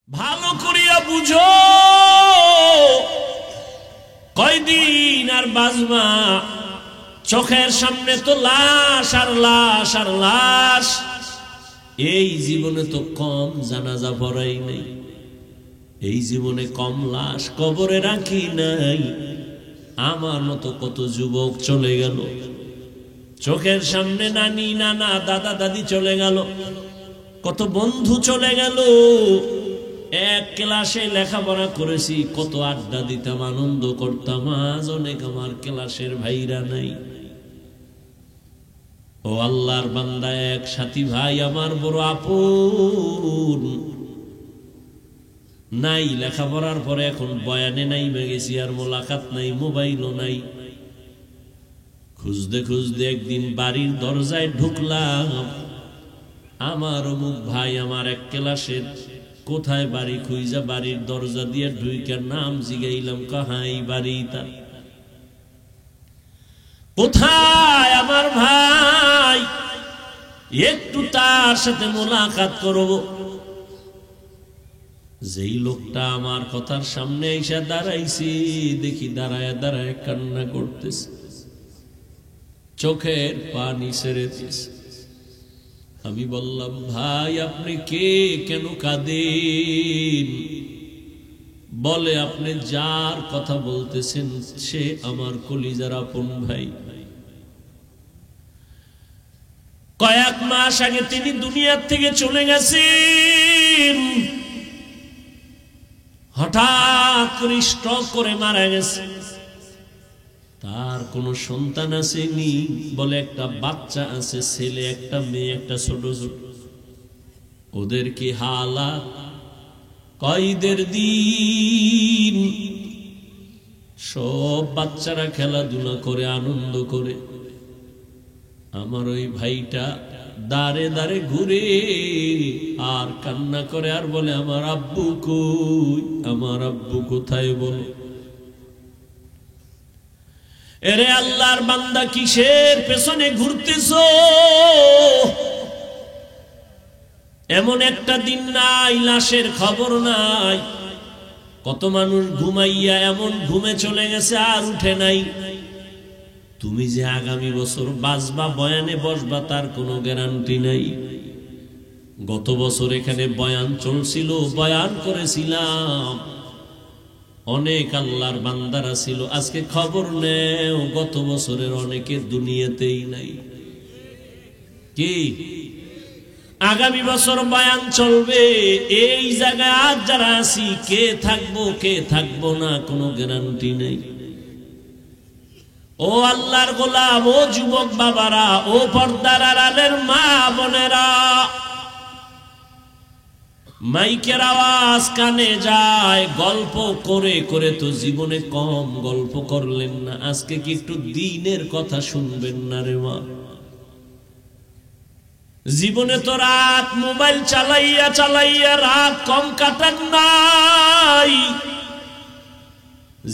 ভালো করিয়া বুঝো, কয়দিন আর বাঁচবা? চোখের সামনে তো লাশ আর লাশ আর লাশ। এই জীবনে তো কম জানাজা পড়াই নাই, এই জীবনে কম লাশ কবরে রাখি নাই। আমার মতো কত যুবক চলে গেল, চোখের সামনে নানি নানা দাদা দাদি চলে গেল, কত বন্ধু চলে গেল। এক ক্লাসে লেখাপড়া করেছি, কত আড্ডা দিতাম, আনন্দ করতাম। আজ অনেক আমার ক্লাসের ভাইরা নাই। ও আল্লাহর বান্দা, এক সাথী ভাই আমার বড় আপন নাই। লেখাপড়ার পরে এখন বয়ানে নাই গেছি, আর মোলাকাত নাই, মোবাইলও নাই। খুঁজতে খুঁজতে একদিন বাড়ির দরজায় ঢুকলাম। আমার অমুক ভাই আমার এক ক্লাসের, কোথায় বাড়ি? খুঁজা বাড়ির দরজা দিয়ে ঢুইকার নাম জিগাইলাম, কাহাই বাড়ি তার? কোথায় আমার ভাই? একটু তার সাথে মোলাকাত করব। যেই লোকটা আমার কথার সামনে এসে দাঁড়াইছে, দেখি দাঁড়ায় দাঁড়ায় কান্না করতেছে, চোখের পানি ছেড়ে দিয়েছে। আমি বললাম, ভাই আপনি কে, কেন কাঁদেন? বলে, আপনি যার কথা বলতেছেন সে আমার কলিজার আপন ভাই। কয়েক মাস আগে তিনি দুনিয়ার থেকে চলে গেছেন। হঠাৎ করে স্ট্রোক করে মারা গেছে। তার কোনো সন্তান আসেনি, বলে একটা বাচ্চা আছে, ছেলে একটা মেয়ে, একটা ছোট ছোট। ওদের কি হালাত! কয়দের দিন সব বাচ্চারা খেলাধুলা করে, আনন্দ করে। আমার ওই ভাইটা দাঁড়ে দাঁড়ে ঘুরে আর কান্না করে, আর বলে, আমার আব্বু কই, আমার আব্বু কোথায়? বলো। এরে আল্লাহর বান্দা, কিসের পেছনে ঘুরতেছো? এমন একটা দিন নাই লাশের খবর নাই। কত মানুষ ঘুমাইয়া এমন ঘুমে চলে গেছে, আর উঠে নাই। তুমি যে আগামী বছর বাঁচবা, বয়ানে বসবা, তার কোনো গ্যারান্টি নাই। গত বছর এখানে বয়ান চলছিল, বয়ান করেছিলাম, অনেক আল্লাহর বান্দারা ছিল। আজকে খবর নেও, গত বছরের অনেকে দুনিয়াতেই নাই। কি আগামী বছর বয়ান চলবে, এই জায়গায় আজ যারা আছি, কে থাকবো কে থাকবো না কোনো গ্যারান্টি নেই। ও আল্লাহর গোলাম, ও যুবক বাবারা, ও পর্দার আড়ালের মা বোনেরা, মাইকের আওয়াজ কানে যায়, গল্প করে করে তো জীবনে কম গল্প করলেন না। আজকে কি একটু দ্বীনের কথা শুনবেন না রে মা? জীবনে তো রাত মোবাইল চালাইয়া চালাইয়া রাত কম কাটান নাই।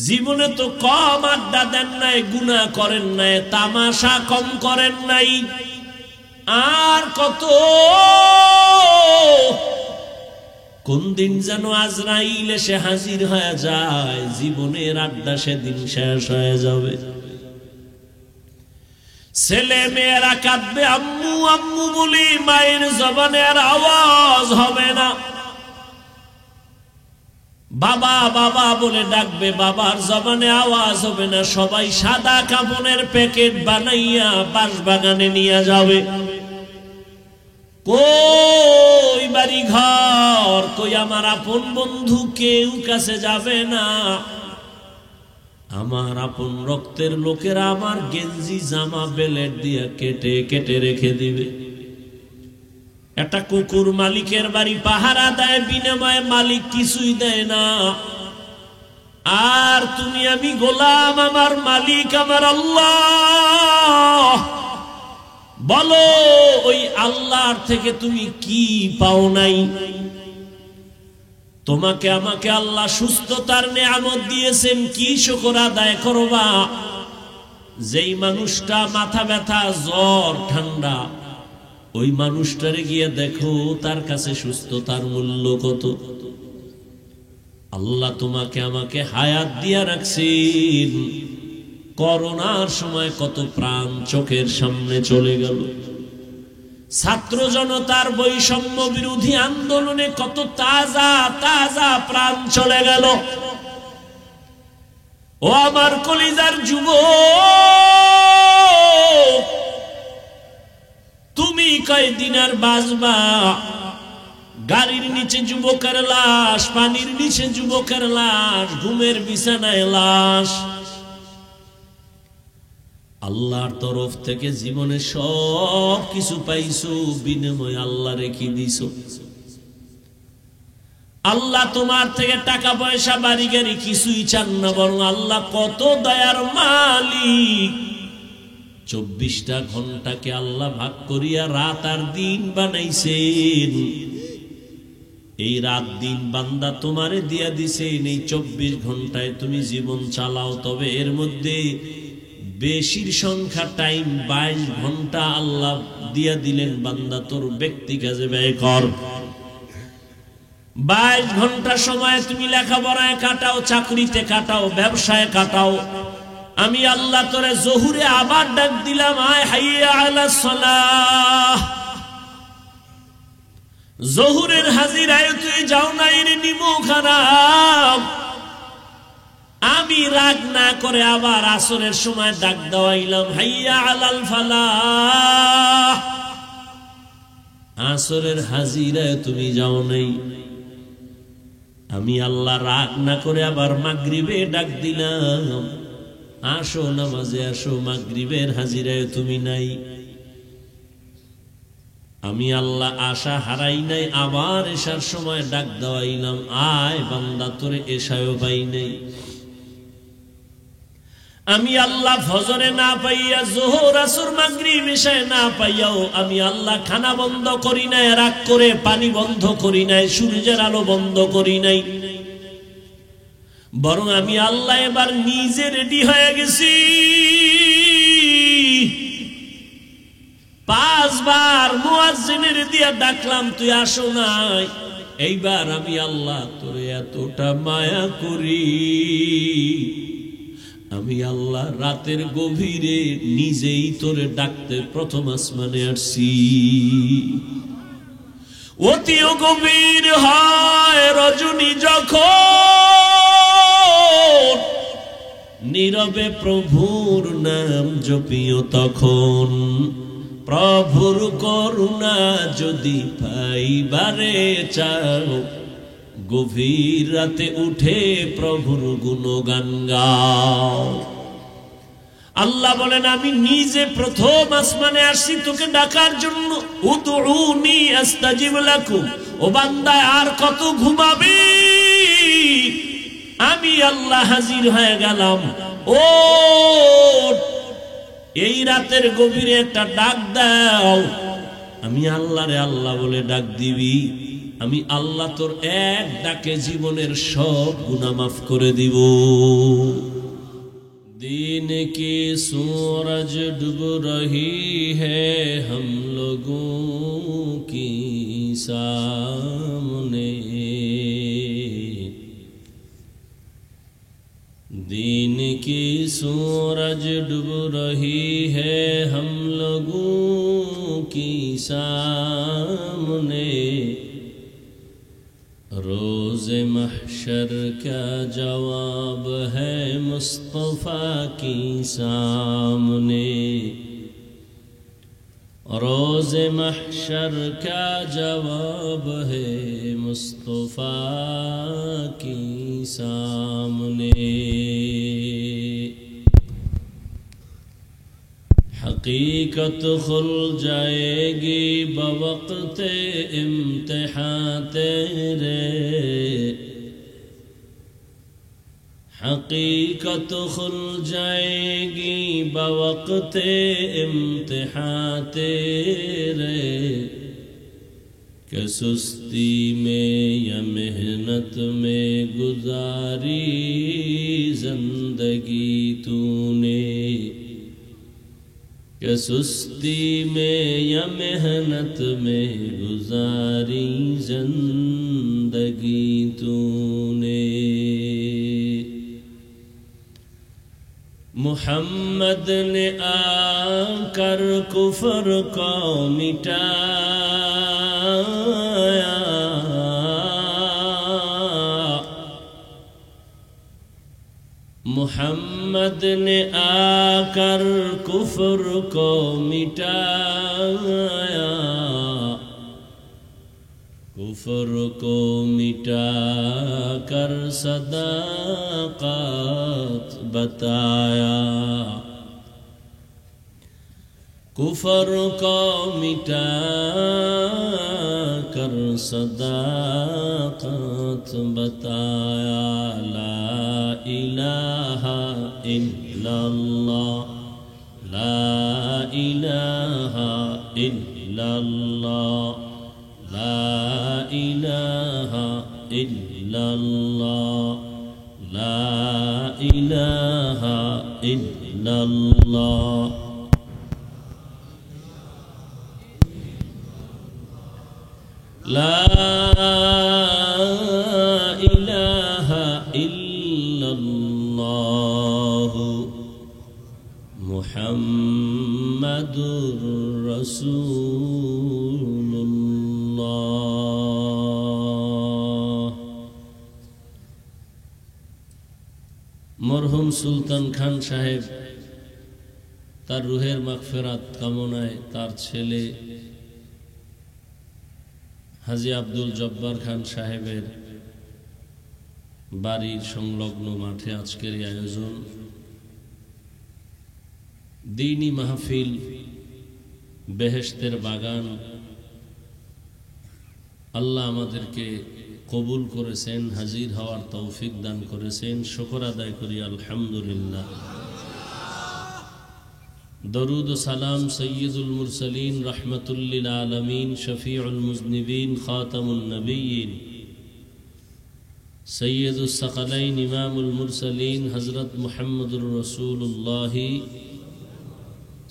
জীবনে তো কম আড্ডা দেন নাই, গুনাহ করেন নাই, তামাশা কম করেন নাই। আর কত! কোন দিন যেন আজরাইল এসে হাজির হয়ে যায়, জীবনের আড্ডা সেদিন শেষ হয়ে যাবে। ছেলে মেয়েরা কাঁদবে আম্মু আম্মু বলি, মায়ের জবানে আর আওয়াজ হবে না। বাবা বাবা বলে ডাকবে, বাবার জবানে আওয়াজ হবে না। সবাই সাদা কাপড়ের প্যাকেট বানাইয়া বাঁশবাগানে নিয়ে যাবে। কই বাড়ি ঘর, কই আমার আপন বন্ধু, কেউ কাছে যাবে না। আমার আপন রক্তের লোকেরা আমার গেঞ্জি জামা বেলেট দিয়ে কেটে কেটে রেখে দিবে। একটা কুকুর মালিকের বাড়ি পাহারা দেয়, বিনিময়ে মালিক কিছুই দেয় না। আর তুমি আমি গোলাম, আমার মালিক আমার আল্লাহ। বলো, ওই আল্লাহর থেকে তুমি কি পাও নাই? তোমাকে আমাকে আল্লাহ সুস্থতার নেয়ামত দিয়েছেন, কি শুকর আদায় করবা? যেই মানুষটা মাথা ব্যথা, জ্বর, ঠান্ডা, ওই মানুষটারে গিয়ে দেখো, তার কাছে সুস্থতার মূল্য কত। আল্লাহ তোমাকে আমাকে হায়াত দিয়া রাখছেন। করোনার সময় কত প্রাণ চোখের সামনে চলে গেল। ছাত্র জনতার বৈষম্য বিরোধী আন্দোলনে কত তাজা তাজা প্রাণ চলে গেল। ও আমার কলিজার যুবক, তুমি কয়দিন আর বাঁচবা? গাড়ির নিচে যুবকের লাশ, পানির নিচে যুবকের লাশ, ঘুমের বিছানায় লাশ। আল্লাহর তরফ থেকে জীবনে সব কিছু পাইছো, বিনিময় আল্লাহ রেখে দিছো। আল্লাহ তোমার থেকে টাকা পয়সা বাড়ি গাড়ি কিছুই চান না, বরং আল্লাহ কত দয়ার মালিক। 24টা ঘন্টাকে আল্লাহ ভাগ করিয়া রাত আর দিন বানাইছেন। এই রাত দিন বান্দা তোমারে দিয়া দিছেন। এই 24 ঘন্টায় তুমি জীবন চালাও, তবে এর মধ্যে বেশির সংখ্যা টাইম 22 ঘন্টা আল্লাহ দিয়া দিলেন, বান্দা তোর ব্যক্তি কাজে ব্যয় কর। 22 ঘন্টা সময় তুমি লেখাপড়ায় কাটাও, চাকরিতে কাটাও, ব্যবসায় কাটাও। আমি আল্লাহ তোরে জহুরে আবার ডাক দিলাম, আয় হাইয়া আলাস সালাহ। জহুরের হাজিরায় তুই যাও নাই রে, নিমো খারাপ। আমি রাগ না করে আবার আসরের সময় ডাক দেওয়াইলাম, হাইয়া আলাল ফালাহ। আসরের হাজিরায় তুমি যাও নাই। আমি আল্লাহ রাগ না করে আবার মাগরিবে ডাক দিলাম, আসো নামাজে আসো। মাগরিবের হাজিরায় তুমি নাই। আমি আল্লাহ আশা হারাই নাই, আবার এশার সময় ডাক দেওয়াইলাম, আয় বান্দা তোরে এশায়ও পাই নাই। আমি আল্লাহ ফজরে না পাইয়া, যোহর আসর মাগরিব এশায় না পাইয়াও আমি আল্লাহ খানা বন্ধ করি নাই, রাগ করে পানি বন্ধ করি নাই, সূর্যের আলো বন্ধ করি নাই, বরং আমি আল্লাহ এবার নিজে রেডি হয়ে গেছি। 5 বার মুয়াজ্জিনের দিয়া ডাকলাম, তুই আসো নাই। এইবার আমি আল্লাহ তোরে এতটা মায়া করি, আমি আল্লাহ রাতের গভীরে নিজেই তোরে ডাকতে প্রথম আসমানে আসছি। অতিও গভীর হয় রজনী যখন, নীরবে প্রভুর নাম জপিও তখন। প্রভুর করুণা যদি পাইবারে চাও, গভীর রাতে উঠে প্রভুর গুণগান গাও। আল্লাহ বলেন, আমি নিজে প্রথম আসমানে আসছি তোকে ডাকার জন্য। উদউনি আস্তাজিব লাকুম। ও বান্দা, আর কত ঘুমাবি? আমি আল্লাহ হাজির হয়ে গেলাম। ও এই রাতের গভীরে একটা ডাক দাও। আমি আল্লাহরে আল্লাহ বলে ডাক দিবি, আমি আল্লাহ তোর এক ডাকে জীবনের সব গুনাহ মাফ করে দিব। दिन की सूरज डूब रही है हम लोगों की सामने, दिन की सूरज डूब रही है हम लोगों की सामने। रोज़ महशर का जवाब है मुस्तफ़ा की सामने। रोज़ महशर का जवाब है मुस्तफ़ा की सामने। हकीकत खुल जाएगी बवक्त इम्तिहान तेरे। हकीकत खुल जाएगी बवक्त इम्तिहान तेरे। कि सुस्ती में या मेहनत में गुजारी जिंदगी तूने। कि सुस्ती में या मेहनत में गुजारी जिंदगी तूने। मुहम्मद ने आकर कुफर को मिटाया, मुहम्मद ने आकर कुफर को मिटाया, कुफर को मिटा कर सदाकत बताया, कुफर को मिटा कर सदाकत बताया। ला इलाहा इल्लल्लाह, ला इलाहा इल्लल्लाह, ला इलाहा इल्लल्लाह, ला इलाहा इल्लल्लाह। ला इलाहा इल्लल्लाह मुहम्मदुर रसूलुल्लाह। मरहुम सुल्तान खान साहेब तार रूहेर मागफिरात कामनाয় तार छेले हाजी আব্দুল জব্বার খান সাহেবের বাড়ির সংলগ্ন মাঠে আজকের এই আয়োজন। দ্বীনি মাহফিল, বেহেশতের বাগান আল্লাহ আমাদেরকে কবুল করেছেন, হাজির হওয়ার তৌফিক দান করেছেন। শুকর আদায় করি আলহামদুলিল্লাহ। दरूद सलाम सय्यदुल मुरसलीन रहमतुल लिल आलमीन शफीउल मुज़निबीन खातमुन नबिय्यीन सय्यदुस सकलैन इमामुल मुरसलीन हज़रत मुहम्मदुर रसूलुल्लाह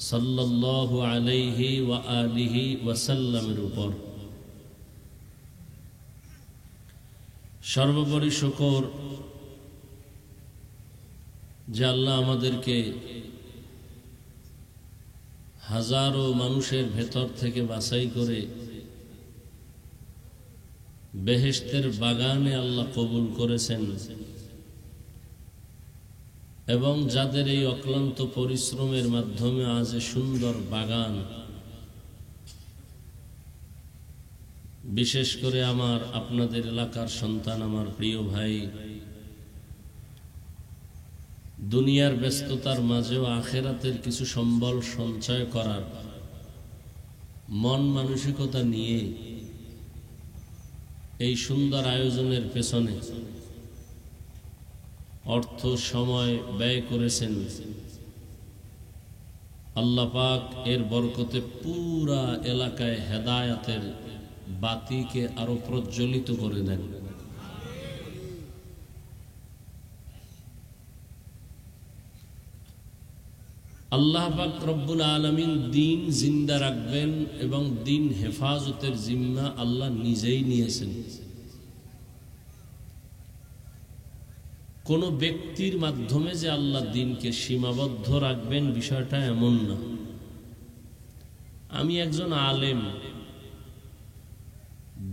सल्लल्लाहु अलैहि व आलिहि वसल्लमेर ऊपर सर्वोपरि शुक्र जे आल्लाह आमादेरके হাজারো মানুষের ভেতর থেকে বাছাই করে বেহেশতের বাগানে আল্লাহ কবুল করেছেন এবং যাদের এই অক্লান্ত পরিশ্রমের মাধ্যমে আজ সুন্দর বাগান, বিশেষ করে আমার আপনাদের এলাকার সন্তান, আমার প্রিয় ভাই, দুনিয়ার ব্যস্ততার মাঝেও আখিরাতের কিছু সম্বল সঞ্চয় করার মন মানসিকতা নিয়ে এই সুন্দর আয়োজনের পেছনে অর্থ সময় ব্যয় করেছেন। আল্লাহ পাক এর বরকতে পুরা এলাকায় হেদায়েতের বাতিকে আরো প্রজ্বলিত করে দেন। আল্লাহ পাক রব্বুল আলামিন দিন জিন্দা রাখবেন এবং দিন হেফাজতের জিম্মা আল্লাহ নিজেই নিয়েছেন। কোন ব্যক্তির মাধ্যমে যে আল্লাহ দিনকে সীমাবদ্ধ রাখবেন বিষয়টা এমন না। আমি একজন আলেম,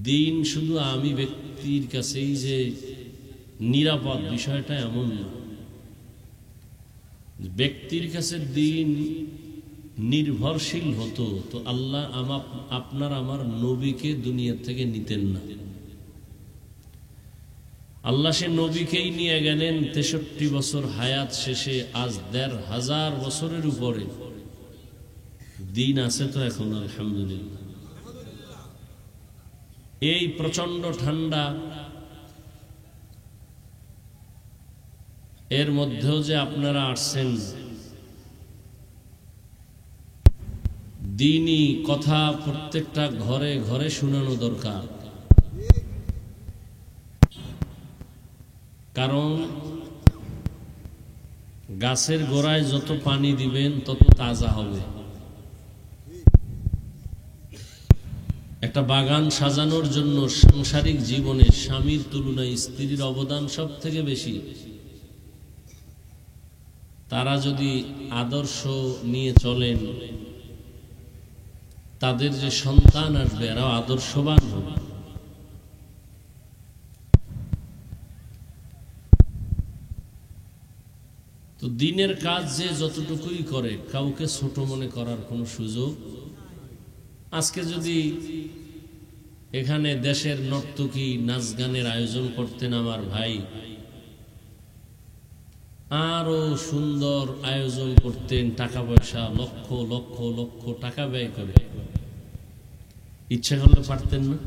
দিন শুধু আমি ব্যক্তির কাছেই যে নিরাপদ বিষয়টা এমন না। ব্যক্তির কাছে দিন নির্ভরশীল হতো তো আল্লাহ আপনার আমার নবীকে দুনিয়া থেকে নিতেন না। আল্লাহ সে নবীকেই নিয়ে গেলেন 63 বছর হায়াত শেষে। আজ 1500 বছরের উপরে দিন আছে তো এখন আলহামদুলিল্লাহ। এই প্রচন্ড ঠান্ডা এর মধ্যেও যে আপনারা আসছেন, দ্বীনি কথা প্রত্যেকটা ঘরে ঘরে শোনানো দরকার। কারণ গাছের গোড়ায় যত পানি দিবেন তত তাজা হবে। একটা বাগান সাজানোর জন্য সাংসারিক জীবনে স্বামীর তুলনায় স্ত্রীর অবদান সব থেকে বেশি। তারা যদি আদর্শ নিয়ে চলেন, তাদের যে সন্তান আসবে এরাও আদর্শবান হবে। তো দিনের কাজ যে যতটুকুই করে কাউকে ছোট মনে করার কোনো সুযোগ। আজকে যদি এখানে দেশের নর্তকী নাচ গানের আয়োজন করতেন আমার ভাই, আরো সুন্দর আয়োজন করতেন, টাকা পয়সা লক্ষ লক্ষ লক্ষ টাকা ব্যয় করে, ইচ্ছা করলে পারতেন না?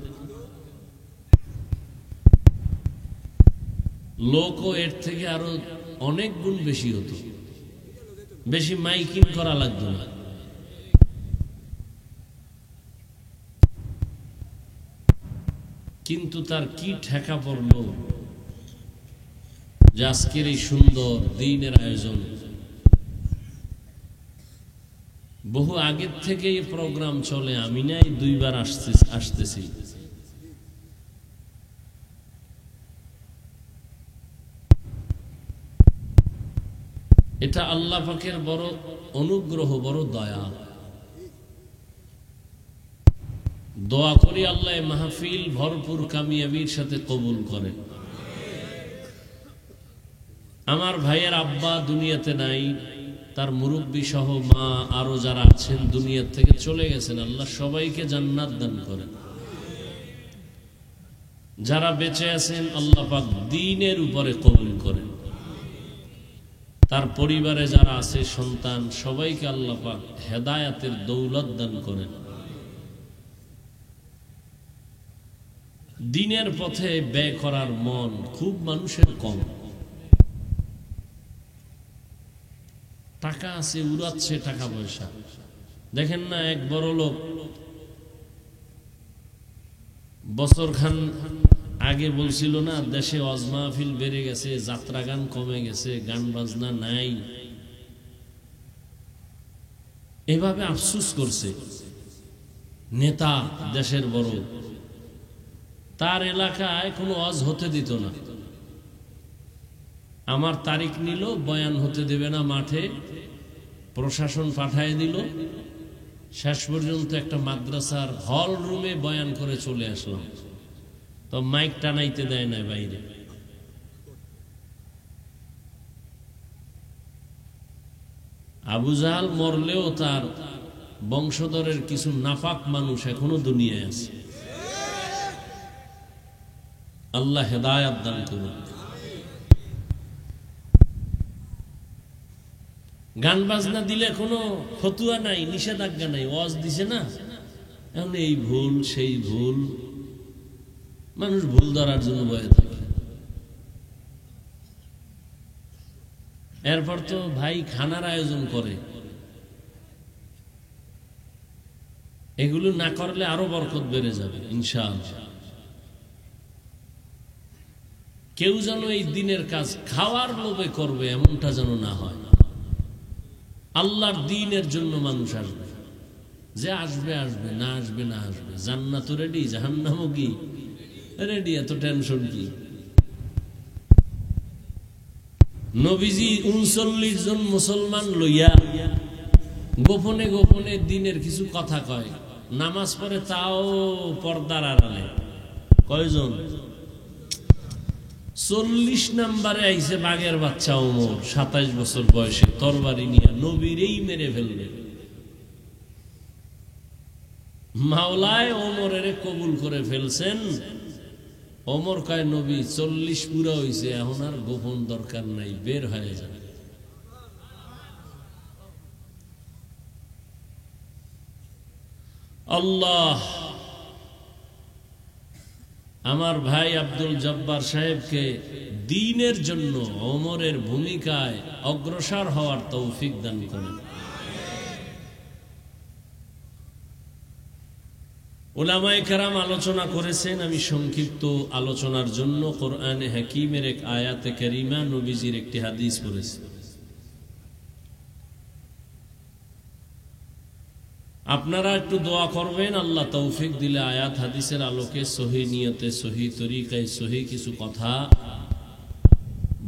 লোকও এর থেকে আরো অনেক গুণ বেশি হতো, বেশি মাইকিং করা লাগতো না। কিন্তু তার কি ঠেকা পড়লো যে আজকের এই সুন্দর দিনের আয়োজন। বহু আগের থেকে এই প্রোগ্রাম চলে, আমি নাই 2 বার আসতেছি। এটা আল্লাহ পাকের বড় অনুগ্রহ, বড় দয়া। দোয়া করি আল্লাহ মাহফিল ভরপুর কামিয়াবির সাথে কবুল করেন। আমার ভাইয়ের আব্বা দুনিয়াতে নাই, তার মুরব্বী সহ মা আরো যারা আছেন দুনিয়া থেকে চলে গেছেন, আল্লাহ সবাইকে জান্নাত দান করেন। যারা বেঁচে আছেন আল্লাহ পাক দ্বীনের উপরে কবুল করেন। তার পরিবারে যারা আছে সন্তান, সবাইকে আল্লাহ পাক হেদায়েতের দৌলত দান করেন। দ্বীনের পথে ব্যয় করার মন খুব মানুষের কম। টাকা আছে, উড়াচ্ছে টাকা পয়সা। দেখেন না, এক বড় লোক বছরখান আগে বলছিল না, দেশে ওয়াজ মাহফিল বেড়ে গেছে, যাত্রা গান কমে গেছে, গান বাজনা নাই। এভাবে আফসোস করছে নেতা, দেশের বড়। তার এলাকায় কোনো ওয়াজ হতে দিত না। আমার তারিখ নিল, বয়ান হতে দেবে না মাঠে, প্রশাসন পাঠায় দিল। শেষ পর্যন্ত একটা মাদ্রাসার হল রুমে বয়ান করে চলে আসলাম। তো মাইক টানাইতে দেয় না বাইরে। আবু জাহাল মরলেও তার বংশধরের কিছু নাপাক মানুষ এখনো দুনিয়ায় আছে। আল্লাহ হেদায়েত দান করুন। গান বাজনা দিলে কোনো ফতুয়া নাই, নিষেধাজ্ঞা নাই, ওয়াজ দিছে না, এখন এই ভুল সেই ভুল, মানুষ ভুল ধরার জন্য বয়ে থাকে। এরপর তো ভাই খানার আয়োজন করে, এগুলো না করলে আরো বরকত বেড়ে যাবে ইনশাআল্লাহ। কেউ যেন এই দিনের কাজ খাওয়ার লোভে করবে এমনটা যেন না হয়। আল্লাহর দ্বীনের জন্য মানুষ আসবে, যে আসবে আসবে, না আসবে না আসবে। জান্নাত রেডি, জাহান্নামও কি রেডি, এত টেনশন কি? নবীজি 39 জন মুসলমান লইয়া গোপনে গোপনে দিনের কিছু কথা কয়, নামাজ পড়ে, তাও পর্দার আড়ালে। কয়জন? 40 নম্বরে আইছে বাঘের বাচ্চা ওমর, 27 বছর বয়সে, তরবারি নিয়ে নবীরেই মেরে ফেলবে। মাওলায় ওমরের কবুল করে ফেলছেন। ওমর কয়, নবী 40 পুরা হইছে, এখন আর গোপন দরকার নাই, বের হয়ে যাবে। আল্লাহ আমার ভাই আব্দুল জব্বার সাহেবকে দ্বীনের জন্য ওমরের ভূমিকায় অগ্রসর হওয়ার তৌফিক দান করেন। উলামায়ে কেরাম আলোচনা করেছেন, আমি সংক্ষিপ্ত আলোচনার জন্য কোরআনে হাকিমের এক আয়াতে কারিমা, নবীজির একটি হাদিস পড়েছি। আপনারা একটু দোয়া করবেন, আল্লাহ তৌফিক দিলে আয়াত হাদিসের আলোকে সহি নিয়তে, সহি তরিকায়, সহি কিছু কথা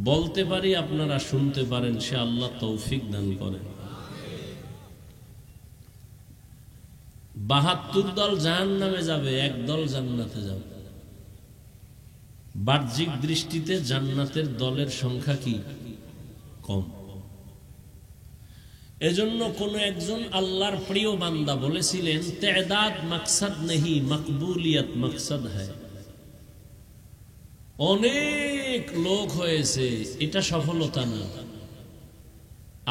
বলতে পারি, আপনারা শুনতে পারেন, সে আল্লাহ তৌফিক দান করেন। 72 দল জাহান্নামে যাবে, এক দল জান্নাতে যাবে। বাহ্যিক দৃষ্টিতে জান্নাতের দলের সংখ্যা কি? কম। এজন্য কোন একজন আল্লাহর প্রিয় বান্দা বলেছিলেন, তেদাদ মকসদ নেহি, মকবুলিয়ত মকসদ হ্যায়। অনেক লোক হয়েছে, এটা সফলতা না।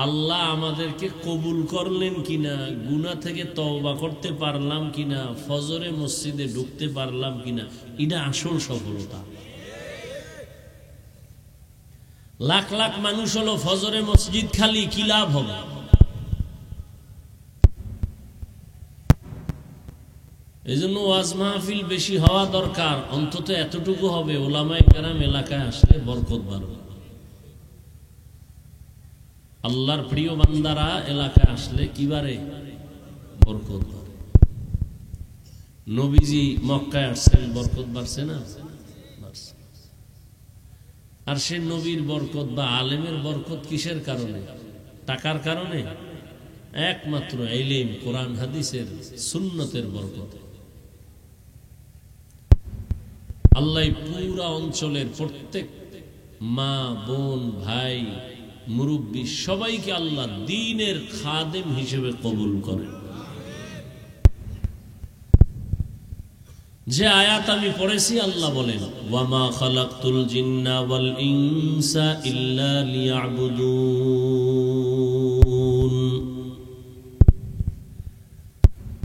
আল্লাহ আমাদেরকে কবুল করলেন কিনা, গুনাহ থেকে তওবা করতে পারলাম কিনা, ফজরে মসজিদে ঢুকতে পারলাম কিনা, এটা আসল সফলতা। লাখ লাখ মানুষ হলো, ফজরে মসজিদ খালি, কি লাভ হবে? এই জন্য ওয়াজ মাহফিল বেশি হওয়া দরকার। অন্তত এতটুকু হবে, ওলামায়ে কেরাম এলাকায় আসলে বরকত বাড়বে। আল্লাহর প্রিয় বান্দারা এলাকায় আসলে কি বাড়ে? বরকত বাড়ে। নবীজি মক্কায় আসছেন, বরকত বাড়ছে না? আর সে নবীর বরকত বা আলেমের বরকত কিসের কারণে? টাকার কারণে? একমাত্র ইলম, কোরআন হাদিসের, সুন্নতের বরকত। আল্লাহ পুরা অঞ্চলের প্রত্যেক মা, বোন, ভাই, মুরব্বী সবাইকে আল্লাহ দ্বীনের খাদেম হিসেবে কবুল করেন। যে আয়াত আমি পড়েছি, আল্লাহ বলেন, ওয়ামা খালাকতুল জিন্না ওয়াল ইনসা ইল্লা লিয়াবুদুন।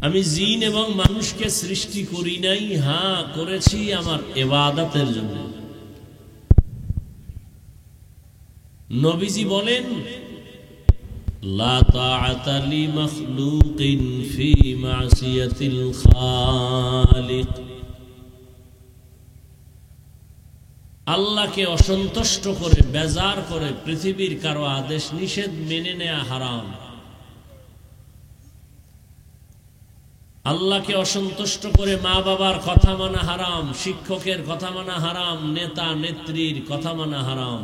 আমি জিন এবং মানুষকে সৃষ্টি করি নাই, হ্যাঁ করেছি আমার ইবাদতের জন্য। নবীজি বলেন, লা তাআতা লি মাখলুকিন ফি মাসিয়াতিল খালিক। আল্লাহকে অসন্তুষ্ট করে, বেজার করে পৃথিবীর কারো আদেশ নিষেধ মেনে নেওয়া হারাম। আল্লাহকে অসন্তুষ্ট করে মা বাবার কথা মানা হারাম, শিক্ষকের কথা মানা হারাম, নেতা নেত্রীর কথা মানা হারাম।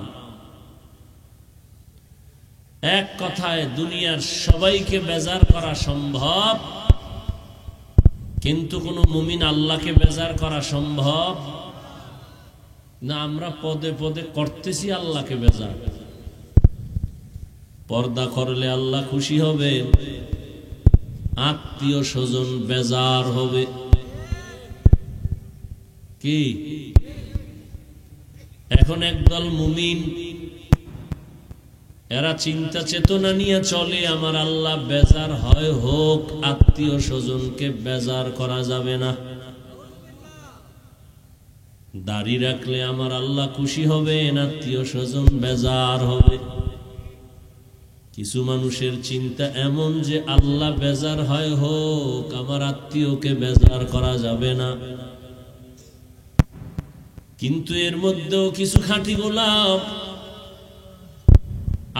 এক কথায় দুনিয়ার সবাইকে বেজার করা সম্ভব, কিন্তু কোন মুমিন আল্লাহকে বেজার করা সম্ভব না। আমরা পদে পদে করতেছি আল্লাহকে বেজার। পর্দা করলে আল্লাহ খুশি হবে, আত্মীয় স্বজন বেজার হবে। কি এখন একদল মুমিন, এরা চিন্তা চেতনা নিয়ে চলে, আমার আল্লাহ বেজার হয় হোক, আত্মীয় স্বজনকে বেজার করা যাবে না। দাড়ি রাখলে আমার আল্লাহ খুশি হবেন, আত্মীয় স্বজন বেজার হবে। কিছু মানুষের চিন্তা এমন যে আল্লাহ বেজার হয় হোক, আমার আত্মীয়কে বেজার করা যাবে না। কিন্তু এর মধ্যেও কিছু খাঁটি গোলাম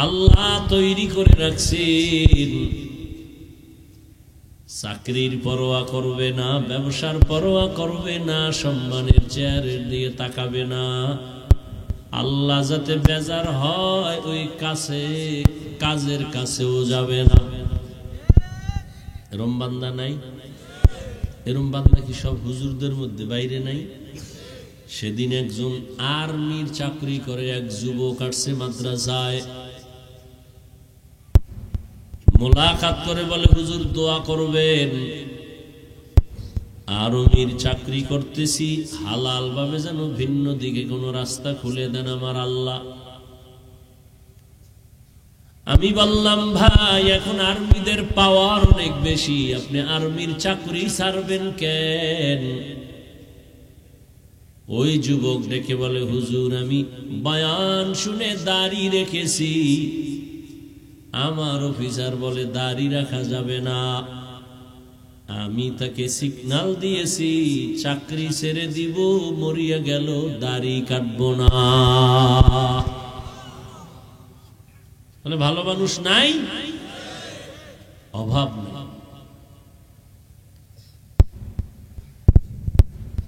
আল্লাহ তৈরি করে রাখছেন, চাকরির পরোয়া করবে না, ব্যবসার পরোয়া করবে না, সম্মানের চেয়ারের দিকে তাকাবে না। আল্লাহ যাতে বেজার হয়, ওই কাজের কাছেও যাবে না। এরম বান্দা নাই? এরম বান্দা কি সব হুজুরদের মধ্যে বাইরে নাই? সেদিন একজন আর্মির চাকরি করে এক যুবক আসছে মাদ্রাসায়, মোলাকাত করে বলে, হুজুর দোয়া করবেন, আর্মির চাকরি করতেছি, হালাল ভাবে যেন ভিন্ন দিকে কোনো রাস্তা খুলে দেন আমার আল্লাহ। আমি বললাম, ভাই এখন আর্মিদের পাওয়ার অনেক বেশি, আপনি আর্মির চাকরি ছাড়বেন কেন? ওই যুবক ডেকে বলে, হুজুর আমি বয়ান শুনে দাড়ি রেখেছি, আমার অফিসার বলে দাড়ি রাখা যাবে না। আমি তাকে সিগন্যাল দিয়েছি, চাকরি ছেড়ে দিব, মরিয়া গেল দাড়ি কাটবো না। তাহলে ভালো মানুষ নাই? অভাব নেই।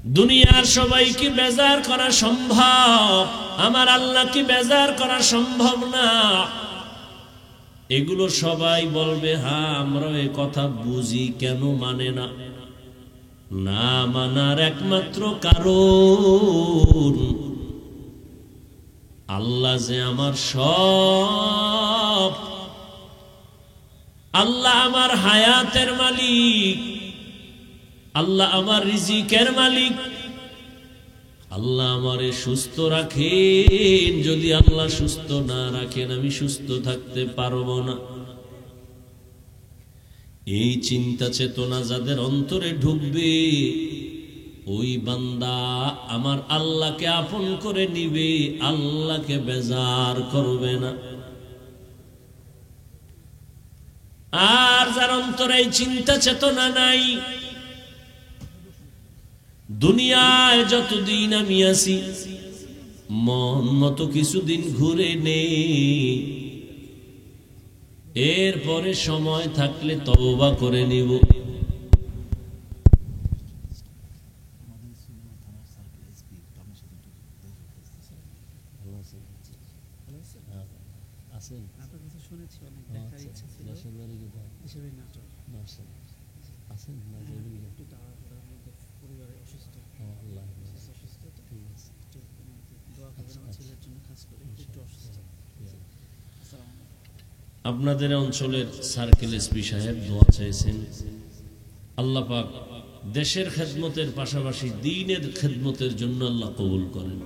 দুনিয়ার সবাইকে বেজার করা সম্ভব, আমার আল্লাহকে বেজার করা সম্ভব না। এগুলো সবাই বলবে হ্যাঁ আমরা এ কথা বুঝি, কেন মানে না? না মানার একমাত্র কারণ আল্লাহ যে আমার সব, আল্লাহ আমার হায়াতের মালিক, আল্লাহ আমার রিজিকের মালিক, আল্লাহ আমারে সুস্থ রাখেন। যদি আল্লাহ সুস্থ না রাখেন আমি সুস্থ থাকতে পারবো না। এই চিন্তা চেতনা যাদের অন্তরে ঢুকবে, ওই বান্দা আমার আল্লাহকে আপন করে নিবে, আল্লাহকে বেজার করবে না। আর যার অন্তরে এই চিন্তা চেতনা নাই, দুনিয়ায় যতদিন আমি আছি মন মতো কিছুদিন ঘুরে নেই, এরপরে সময় থাকলে তওবা করে নিব। আপনাদের অঞ্চলের সার্কেল এসপি সাহেব দোয়া চাইছেন, আল্লাহ পাক দেশের খেদমতের পাশাপাশি দ্বীনের খেদমতের জন্য আল্লাহ কবুল করেন।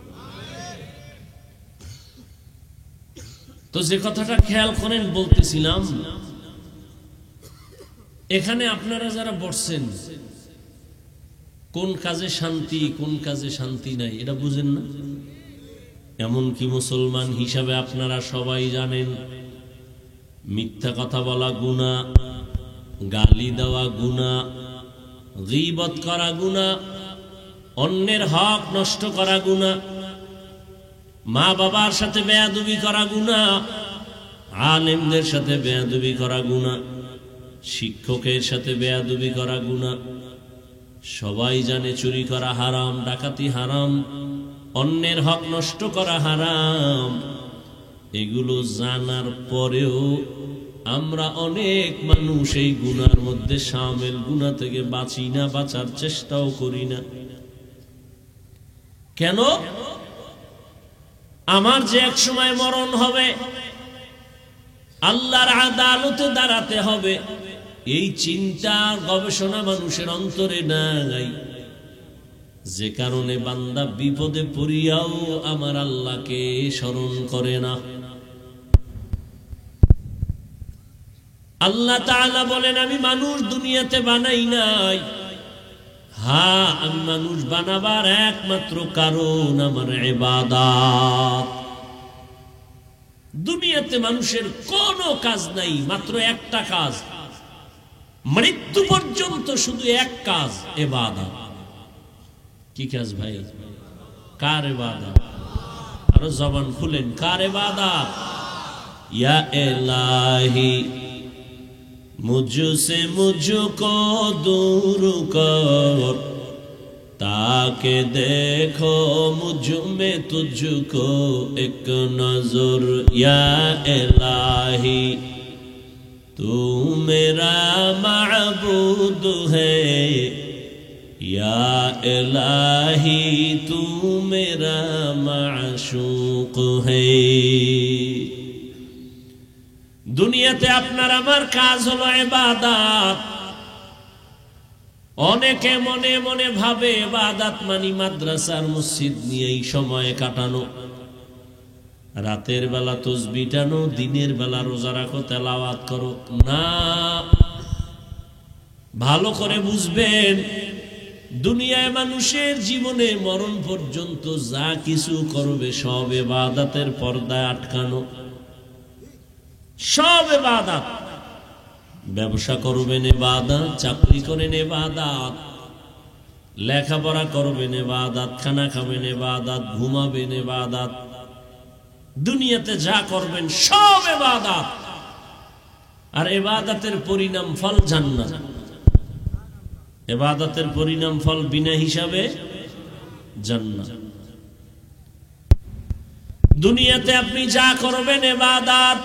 তো যে কথাটা খেয়াল করেন বলতেছিলাম, এখানে আপনারা যারা বসছেন কোন কাজে শান্তি কোন কাজে শান্তি নাই এটা বুঝেন না। এমনকি মুসলমান হিসাবে আপনারা সবাই জানেন মিথ্যা কথা বলা গুনাহ, গালি দেওয়া গুনাহ, গীবত করা গুনাহ, অন্যের হক নষ্ট করা গুনাহ, মা বাবার সাথে বেয়াদবি করা গুনাহ, আলেমদের সাথে বেয়াদবি করা গুনাহ, শিক্ষকের সাথে বেয়াদবি করা গুনাহ। সবাই জানে চুরি করা হারাম, ডাকাতি হারাম, অন্যের হক নষ্ট করা হারাম। এগুলো জানার পরেও আমরা অনেক মানুষ এই গুনার মধ্যে শামিল, গুনাহ থেকে বাঁচি না, বাঁচার চেষ্টাও করি না। কেন? আমার যে এক সময় মরণ হবে, আল্লাহর আদালতে দাঁড়াতে হবে, এই চিন্তা গবেষণা মানুষের অন্তরে নাই। যে কারণে বান্দা বিপদে পড়িয়াও আমার আল্লাহকে স্মরণ করে না। আল্লাহ তাআলা বলেন আমি মানুষ দুনিয়াতে বানাই নাই, হ্যাঁ আমি মানুষ বানাবার একমাত্র কারণ আমার ইবাদত। দুনিয়াতে মানুষের কোনো কাজ নাই, মাত্র একটা কাজ, মৃত্যু পর্যন্ত শুধু এক কাজ, ইবাদত। কি কাজ ভাই? কার ইবাদত? আরো জবান খুলেন, কার ইবাদত? ইয়া ইলাহি मुझसे मुझको दूर कर, ताके देखो मुझ में तुझको एक नजर। या इलाही तू मेरा माबूद है, या इलाही तू मेरा माशूक है। দুনিয়াতে আপনার আমার কাজ হলো ইবাদত। অনেকে মনে মনে ভাবে ইবাদত মানে মাদ্রাসার মসজিদ নিয়েই সময় কাটানো, রাতের বেলা তাসবিহ টানো, দিনের বেলা রোজা রাখো, তেলাওয়াত করো। না, ভালো করে বুঝবেন, দুনিয়ায় মানুষের জীবনে মরণ পর্যন্ত যা কিছু করবে সব ইবাদতের পর্দায় আটকানো, সব ইবাদত। ব্যবসা করবেন ইবাদত, চাকরি করেন ইবাদত, লেখাপড়া করবেন ইবাদত, খানা খাবেন ইবাদত, ঘুমাবেন ইবাদত, দুনিয়াতে যা করবেন সব ইবাদত। আর ইবাদতের পরিণাম ফল জান্নাত। ইবাদতের পরিণাম ফল বিনা হিসাবে জান্নাত। দুনিয়াতে আপনি যা করবেন ইবাদত,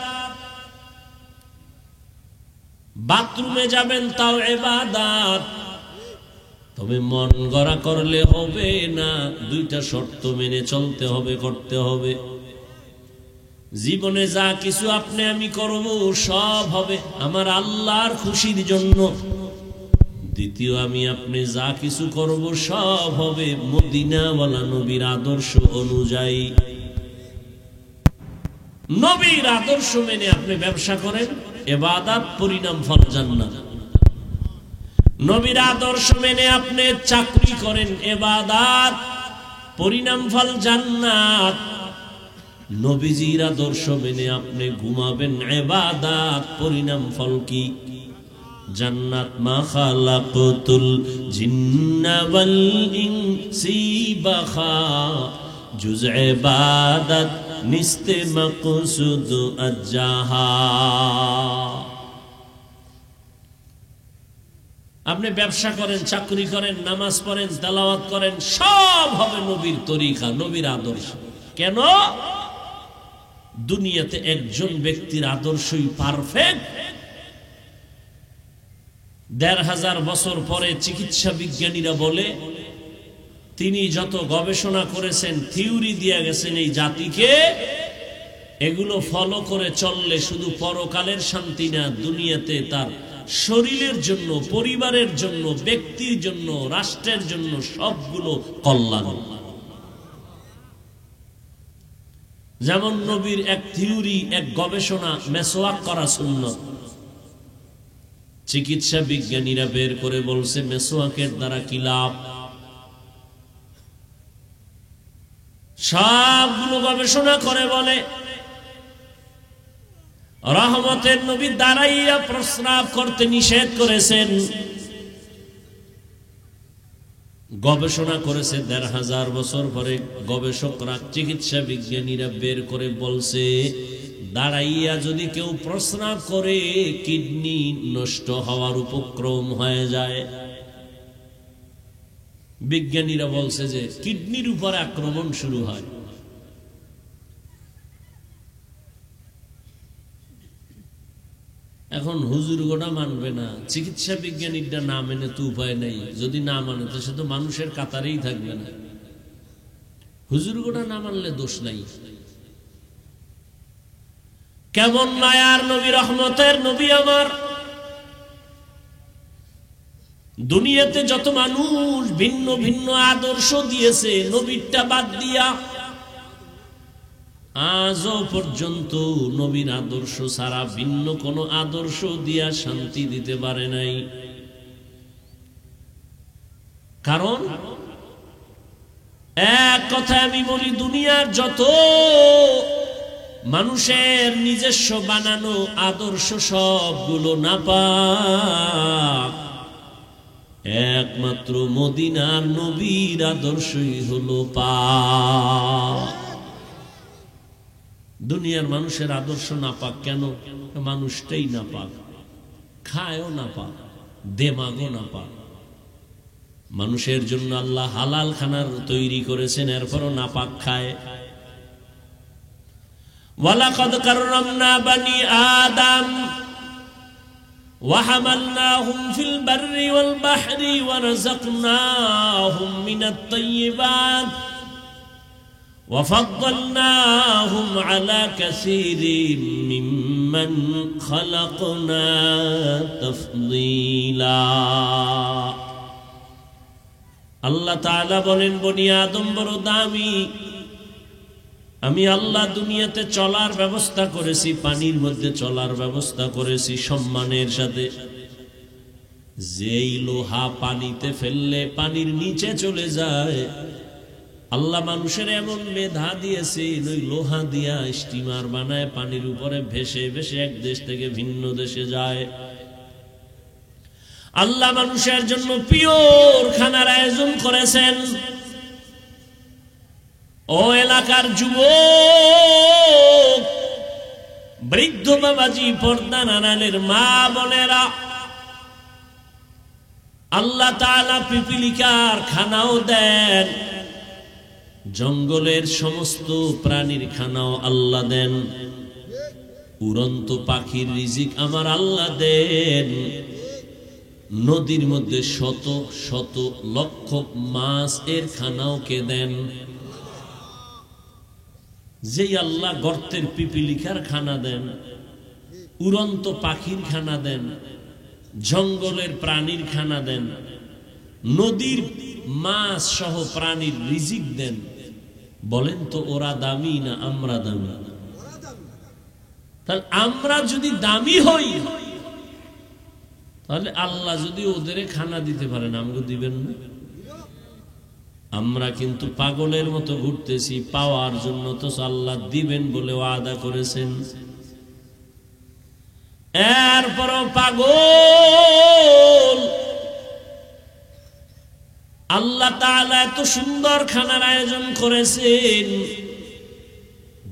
বাথরুমে যাবেন তাও ইবাদত, তবে মন গড়া করলে হবে না, দুইটা শর্ত মেনে চলতে হবে, করতে হবে। জীবনে যা কিছু আপনি আমি করব সব হবে আমার আল্লাহর খুশির জন্য। দ্বিতীয়, আমি আপনি যা কিছু করব সব হবে মদিনাওয়ালা নবীর আদর্শ অনুযায়ী। নবীর আদর্শ মেনে আপনি ব্যবসা করেন, ইবাদত, পরিণাম ফল জান্নাত। নবীর আদর্শ মেনে আপনি চাকরি করেন, ইবাদত, পরিণাম ফল জান্নাত। নবীজির আদর্শ মেনে আপনি ঘুমাবেন, ইবাদত, পরিণাম ফল কি? জান্নাত। মা খালাকতুল জিন্না ওয়াল ইনসি বাখা জুজ ইবাদত নিস্তে মাকসুদ আজ্জাহা। আপনি ব্যবসা করেন, চাকরি করেন, নামাজ পড়েন, তেলাওয়াত করেন, সব হবে নবীর তরিকা, নবীর আদর্শ। কেন? দুনিয়াতে একজন ব্যক্তির আদর্শই পারফেক্ট। ১৫০০ বছর পরে চিকিৎসা বিজ্ঞানীরা বলে তিনি যত গবেষণা করেছেন, থিওরি দিয়ে গেছেন এই জাতিকে, এগুলো ফলো করে চললে শুধু পরকালের শান্তি না, দুনিয়াতে তার শরীরের জন্য, পরিবারের জন্য, ব্যক্তির জন্য, রাষ্ট্রের জন্য সবগুলো কল্যাণ। যেমন নবীর এক থিওরি, এক গবেষণা, মেসওয়াক করা সুন্নাত। চিকিৎসা বিজ্ঞানীরা বের করে বলছে মেসওয়াকের দ্বারা কি লাভ। সবগুলো গবেষণা করে বলে রহমতের নবী দাঁড়াইয়া প্রস্রাব করতে নিষেধ করেছেন। গবেষণা করেছে ১৫০০ বছর পরে গবেষকরা, চিকিৎসা বিজ্ঞানীরা বের করে বলছে দাঁড়াইয়া যদি কেউ প্রস্রাব করে কিডনি নষ্ট হওয়ার উপক্রম হয়ে যায়। বিজ্ঞানীরা বলছে যে কিডনির উপরে আক্রমণ শুরু হয়। এখন হুজুর গোটা মানবে না, চিকিৎসা বিজ্ঞানীরা না মেনে তো উপায় নেই। যদি না মানে তো সে তো মানুষের কাতারেই থাকবে না। হুজুর গোটা না মানলে দোষ নাই। কেমন মায়ার নবী, রহমতের নবী আমার। দুনিয়াতে যত মানুষ ভিন্ন ভিন্ন আদর্শ দিয়েছে, নবীরটা বাদ দিয়া আজও পর্যন্ত নবীর আদর্শ ছাড়া ভিন্ন কোন আদর্শ দিয়া শান্তি দিতে পারে নাই। কারণ এক কথা আমি বলি, দুনিয়ার যত মানুষের নিজস্ব বানানো আদর্শ সবগুলো নাপাক, একমাত্র মদিনার নবীর আদর্শই হলো পাক। দুনিয়ার মানুষের আদর্শ নাপাক কেন? মানুষটাই নাপাক, খায়ও নাপাক, দেমাগও নাপাক। মানুষের জন্য আল্লাহ হালাল খানার তৈরি করেছেন, এরপরও নাপাক খায়। ওয়ালাকাদ কাররামনা বানি আদম وحملناهم في البر والبحر ورزقناهم من الطيبات وفضلناهم على كثير ممن خلقنا تفضيلا। আল্লাহ তাআলা বলেন, বনি আদম বড় দামি। আমি আল্লাহ দুনিয়াতে চলার ব্যবস্থা করেছি, পানির মধ্যে চলার ব্যবস্থা করেছি সম্মানের সাথে। যেই লোহা পানিতে ফেললে পানির নিচে চলে যায়, আল্লাহ মানুষের এমন মেধা দিয়েছে, ওই লোহা দিয়া স্টিমার বানায় পানির উপরে ভেসে ভেসে এক দেশ থেকে ভিন্ন দেশে যায়। আল্লাহ মানুষের জন্য পিওর খানার আয়োজন করেছেন। ও এলাকার যুবক, বৃদ্ধ বাবাজি, পর্দা নানালের মা বোনেরা, আল্লাহ তাআলা পিপিলিকার খানাও দেন। জঙ্গলের সমস্ত প্রাণীর খানাও আল্লাহ দেন, উড়ন্ত পাখির রিজিক আমার আল্লাহ দেন, নদীর মধ্যে শত শত লক্ষ মাছ এর খানাও কে দেন? যেই আল্লাহ গর্তের পিপিলিকার খানা দেন, উড়ন্ত পাখির খানা দেন, জঙ্গলের প্রাণীর খানা দেন, নদীর মাছ সহ প্রাণীর রিজিক দেন, বলেন তো ওরা দামি না আমরা দামি? তাহলে আমরা যদি দামি হই, তাহলে আল্লাহ যদি ওদের খানা দিতে পারেন আমাকে দিবেন না? আমরা কিন্তু পাগলের মতো ঘুরতেছি পাওয়ার জন্য, তো আল্লাহ দিবেন বলে ওয়াদা করেছেন। এরপরও পাগল, আল্লাহ তাআলা এত সুন্দর খানার আয়োজন করেছেন,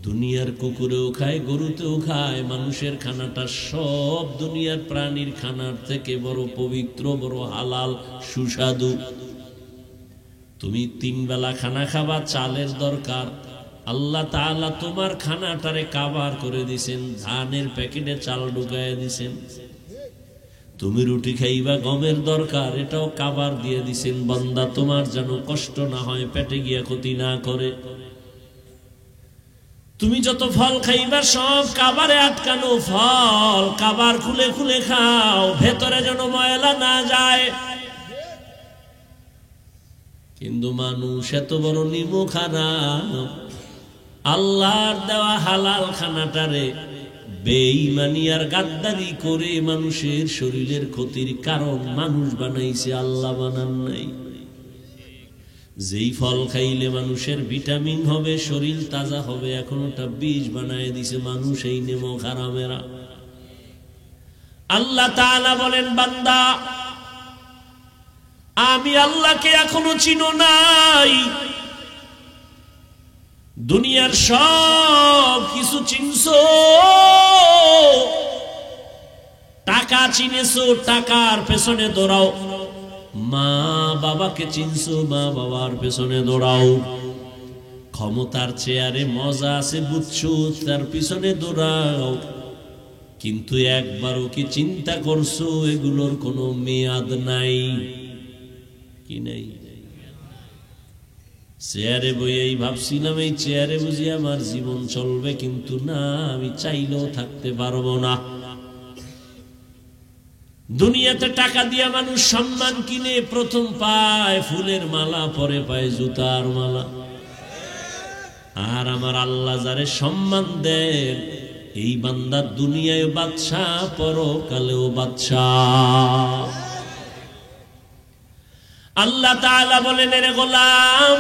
দুনিয়ার কুকুরেও খায়, গরুতেও খায়, মানুষের খানাটা সব দুনিয়ার প্রাণীর খানার থেকে বড় পবিত্র, বড় হালাল, সুস্বাদু। তুমি 3 বেলা খানা খাবা, চালের দরকার, আল্লাহ তাআলা তোমার খানাটারে কাবার করে দিছেন, ধানের প্যাকেটে চাল ঢুকায় দিছেন। তুমি রুটি খাইবা, গমের দরকার, এটাও কাবার দিয়ে দিছেন, বান্দা তোমার যেন কষ্ট না হয়, পেটে গিয়া ক্ষতি না করে। তুমি যত ফল খাইবা সব কাবারে আটকানো ফল, কাবার খুলে খুলে খাও, ভেতরে যেন ময়লা না যায়। কিন্তু মানুষ এত বড় নিমখ হারাম, আল্লাহর দেওয়া হালাল খানাটারে বেঈমানি আর গাদ্দারি করে মানুষের শরীরের ক্ষতির কারণ মানুষ বানাইছে, আল্লাহ বানান নাই। যেই ফল খাইলে মানুষের ভিটামিন হবে, শরীর তাজা হবে, এখন ওটা বিষ বানায় দিছে মানুষ, এই নিমখ হারামেরা। আল্লাহ তাআলা বলেন, বান্দা আমি আল্লাহকে এখনো চিনো নাই, দুনিয়ার সব কিছু চিনছো, টাকা চিনেছো, টাকার পেছনে দৌড়াও, মা বাবাকে চিনছো, মা বাবার পেছনে দৌড়াও, ক্ষমতার চেয়ারে মজা আছে বুঝছো, তার পিছনে দৌড়াও, কিন্তু একবারও কি চিন্তা করছো এগুলোর কোনো মেয়াদ নাই? কি নাই? চেয়ারে বইয়েই ভাবছিলাম এই চেয়ারে বুঝি আমার জীবন চলবে, কিন্তু না, আমি চাইলেও থাকতে পারবো না। দুনিয়াতে টাকা দিয়া মানুষ সম্মান কিনে, প্রথম পায় ফুলের মালা, পরে পায় জুতার মালা। আর আমার আল্লাহ যারে সম্মান দেন, এই বান্দা দুনিয়ায় বাদশাহ, পরকালেও বাদশাহ। আল্লাহ তাআলা বলেন, রে গোলাম,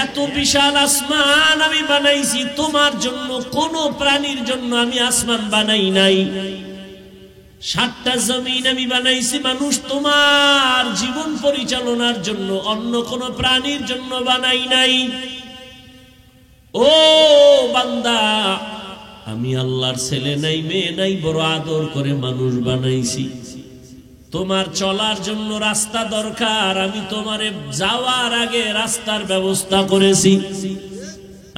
এত বিশাল আসমান আমি বানাইছি তোমার জন্য, কোন প্রাণীর জন্য আমি আসমান বানাই নাই। 7টা জমিন আমি বানাইছি মানুষ তোমার জীবন পরিচালনার জন্য, অন্য কোন প্রাণীর জন্য বানাই নাই। ও বান্দা, আমি আল্লাহর ছেলে নাই, মেয়ে নাই, বড় আদর করে মানুষ বানাইছি। তোমার চলার জন্য রাস্তা দরকার, আমি তোমারে যাওয়ার আগে রাস্তার ব্যবস্থা করেছি।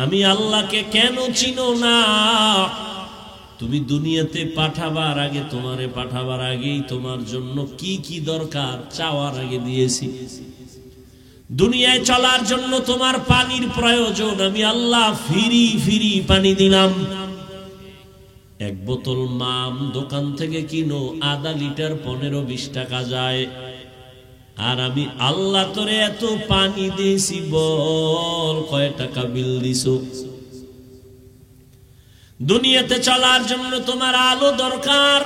আমি আল্লাহকে কেন চিনো না? তুমি দুনিয়াতে পাঠাবার আগে, তোমারে পাঠাবার আগেই তোমার জন্য কি কি দরকার চাওয়ার আগে দিয়েছি। দুনিয়ায় চলার জন্য তোমার পানির প্রয়োজন, আমি আল্লাহ ফ্রি ফ্রি পানি দিলাম। 1 বোতল মাম দোকান থেকে কিনো, আধা লিটার 15-20 টাকা যায়। আর আমি আল্লাহ তোরে এত পানি দিয়েছি, বল কয় টাকা বিল দিছো? দুনিয়াতে চলার জন্য তোমার আলো দরকার,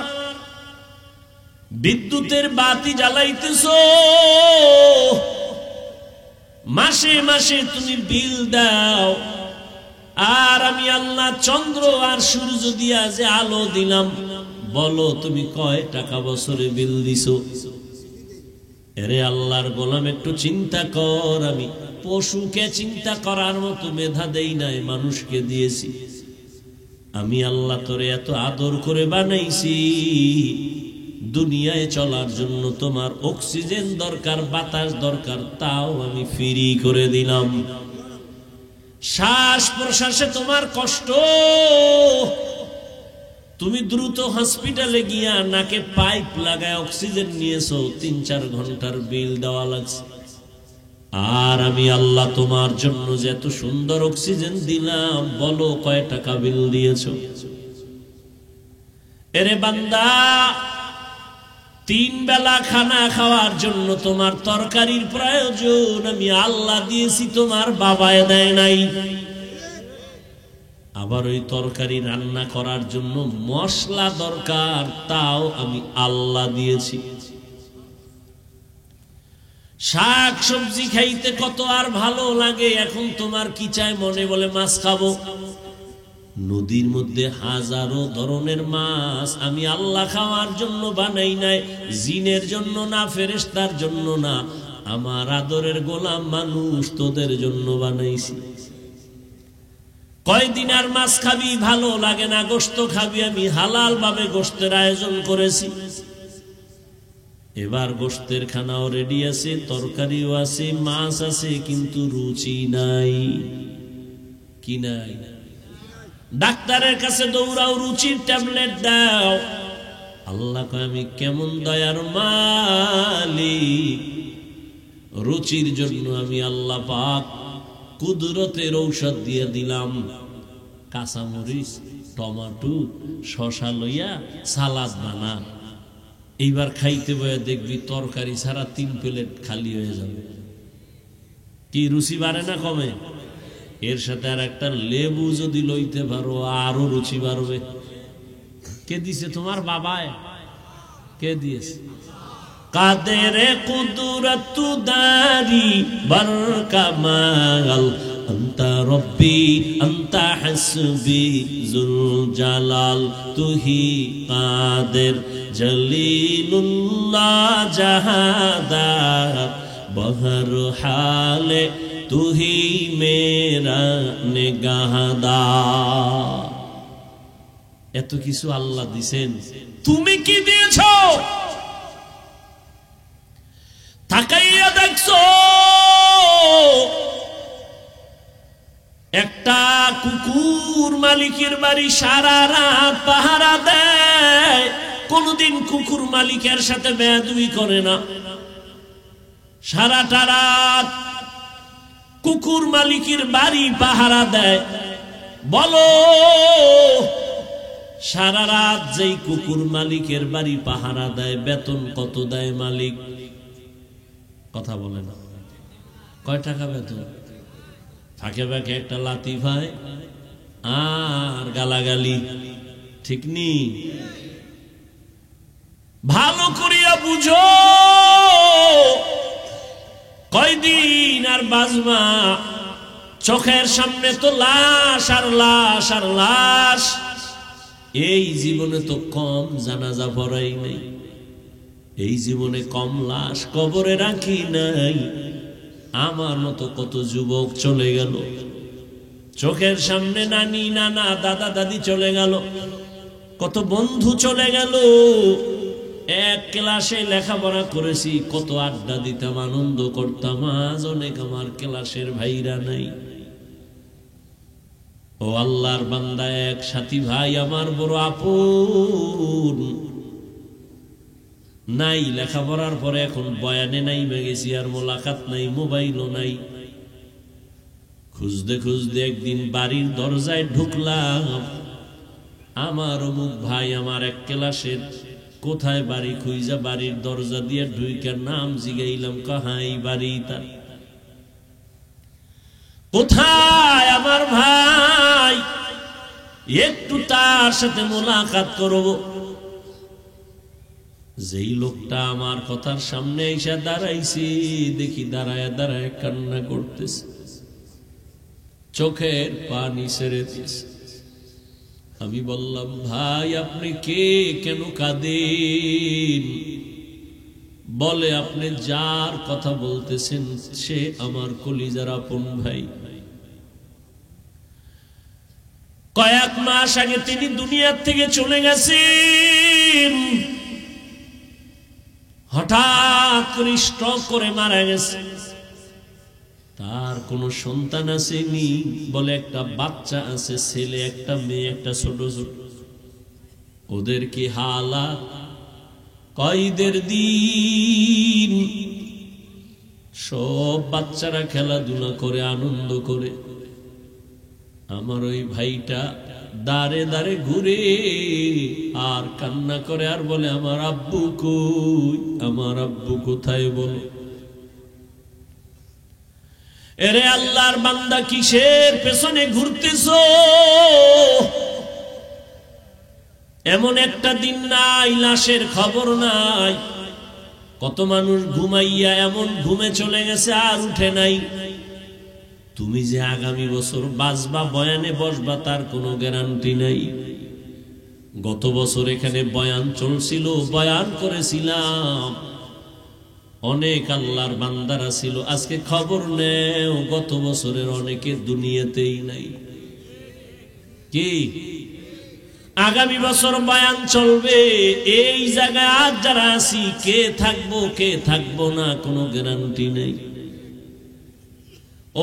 বিদ্যুতের বাতি জ্বালাইতেছো, মাসে মাসে তুমি বিল দাও। আর আমি আল্লাহ চন্দ্র আর সূর্য দিয়া যে আলো দিলাম, বলো তুমি কয় টাকা বছরে বিল দিছো? এরে আল্লাহর গোলাম, একটু চিন্তা কর। আমি পশুকে চিন্তা করার মতো মেধা দেই নাই, মানুষকে দিয়েছি। আমি আল্লাহ তোরে এত আদর করে বানাইছি, দুনিয়ায় চলার জন্য তোমার অক্সিজেন দরকার, বাতাস দরকার, তাও আমি ফ্রি করে দিলাম। শ্বাস প্রশ্বাসে তোমার কষ্ট, তুমি দ্রুত হসপিটালে গিয়া নাকে পাইপ লাগায় অক্সিজেন নিয়েছো, 3-4 ঘন্টার বিল দেওয়া লাগছে। আর আমি আল্লাহ তোমার জন্য যে এত সুন্দর অক্সিজেন দিলাম, বলো কয় টাকা বিল দিয়েছো? এরে বান্দা, 3 বেলা খানা খাওয়ার জন্য তোমার তরকারির প্রয়োজন আমি আল্লাহ দিয়েছি, তোমার বাবায় দেয় নাই। আবার ওই তরকারি রান্না করার জন্য মশলা দরকার, তাও আমি আল্লাহ দিয়েছি। শাক সবজি খাইতে কত আর ভালো লাগে, এখন তোমার কি চাই? মনে বলে মাছ খাবো। নদীর মধ্যে হাজারো ধরনের মাছ আমি আল্লাহ খাওয়ার জন্য বানাই নাই, জিনের জন্য না, ফেরেশতার জন্য না, আমার আদরের গোলাম মানুষ তোদের জন্য বানাইছি। কয়দিন আর মাছ খাবি? ভালো লাগে না, গোশত খাবি, আমি হালাল ভাবে গোশতের আয়োজন করেছি। এবার গোশতের খানাও রেডি আছে, তরকারিও আছে, মাছ আছে, কিন্তু রুচি নাই। কি নাই? ডাক্তারের কাছে দৌড়াও, রুচির ট্যাবলেট দাও। আল্লাহ কয় আমি কেমন দয়ার মালিক, রুচির জন্য আমি আল্লাহ পাক কুদরতের ঔষধ দিয়ে দিলাম। কাঁচামরিচ, টমেটো, শশা লইয়া সালাদ বানা, এইবার খাইতে বয়ে দেখবি তরকারি ছাড়া 3 প্লেট খালি হয়ে যাবে। কি রুচি বাড়ে না কমে? এর সাথে আর একটা লেবু যদি লইতে পারো আরো রুচি বাড়বে। কে দিছে? তোমার বাবায়। কে দিয়েছে? কাদের কুদরত দারি বরকামাল, আনতা রব্বি আনতা হাসবি জুল জালাল, তুহি কাদের জলিলুল্লাহ জাহাদার, বহর হালে তুহি মেরা নিগাহদার। এত কিছু আল্লাহ দিছেন, তুমি কি দিয়েছো? তাকাইয়া দেখছো একটা কুকুর মালিকের বাড়ি সারা রাত পাহারা দেয়, কোনদিন কুকুর মালিকের সাথে বেয়াদবি করে না, সারাটা রাত কুকুর মালিকের বাড়ি পাহারা দেয়। বলো সারা রাত যেই কুকুর মালিকের বাড়ি পাহারা দেয়, বেতন কত দেয় মালিক? কথা বলে না। কয় টাকা বেতন? ফাঁকে ফাঁকে একটা লাথি ভাই আর গালাগালি, ঠিক নি? ভালো করিয়া বুঝো, কয়দিন আর বাজবা? চোখের সামনে তো লাশ আর লাশ আর লাশ। এই জীবনে তো কম জানাজা পড়াই নাই, এই জীবনে কম লাশ কবরে রাখি নাই। আমার মতো কত যুবক চলে গেল, চোখের সামনে নানি নানা দাদা দাদি চলে গেল, কত বন্ধু চলে গেল। এক ক্লাসে লেখাপড়া করেছি, কত আড্ডা দিতাম, আনন্দ করতাম, আজ অনেক আমার ক্লাসের ভাইরা নাই। ও আল্লাহর বান্দা, এক সাথী ভাই আমার বড় আপন নাই, লেখাপড়ার পরে এখন বয়ানে নাই গেছি, আর মোলাকাত নাই, মোবাইলও নাই। খুঁজতে খুঁজতে একদিন বাড়ির দরজায় ঢুকলাম, আমার অমুক ভাই আমার এক ক্লাসের, কোথায় বাড়ি? খুঁজা বাড়ির দরজা দিয়ে ঢুইকার নাম জিগাইলাম, কাহাই বাড়ি তার? কোথায় আমার ভাই? একটু তার সাথে মোলাকাত করব। যেই লোকটা আমার কথার সামনে এসে দাঁড়াইছে, দেখি দাঁড়ায় দাঁড়ায় কান্না করতেছে, চোখের পানি ছেড়ে দিয়েছে। আমি বললাম, ভাই আপনি কে, কেন কাঁদেন? বলে, আপনি যার কথা বলতেছেন সে আমার কলিজার আপন ভাই। কয়েক মাস আগে তিনি দুনিয়ার থেকে চলে গেছেন। হঠাৎ করে স্ট্রোক করে মারা গেছে। তার কোনো সন্তান আসেনি, বলে একটা বাচ্চা আছে, ছেলে একটা মেয়ে, একটা ছোট ছোট। ওদের কি হালাত! কয়দের দিন সব বাচ্চারা খেলাধুলা করে আনন্দ করে, আমার ওই ভাইটা দাঁড়ে দাঁড়ে ঘুরে আর কান্না করে আর বলে, আমার আব্বু কই, আমার আব্বু কোথায় বলো। এরে আল্লাহর বান্দা, কিসের পেছনে ঘুরতেছো? এমন একটা দিন নাই লাশের খবর নাই। কত মানুষ ঘুমাইয়া এমন ঘুমে চলে গেছে আর উঠে নাই। তুমি যে আগামী বছর বাঁচবা, বয়ানে বসবা, তার কোনো গ্যারান্টি নাই। গত বছর এখানে বয়ান চলছিল, বয়ান করেছিলাম, অনেক আল্লাহর বান্দারা ছিল। আজকে খবর নেও, গত বছরের অনেকে দুনিয়াতেই নাই। কি আগামী বছর বয়ান চলবে, এই জায়গায় আজ যারা আছি, কে থাকবো কে থাকবো না কোনো গ্যারান্টি নেই।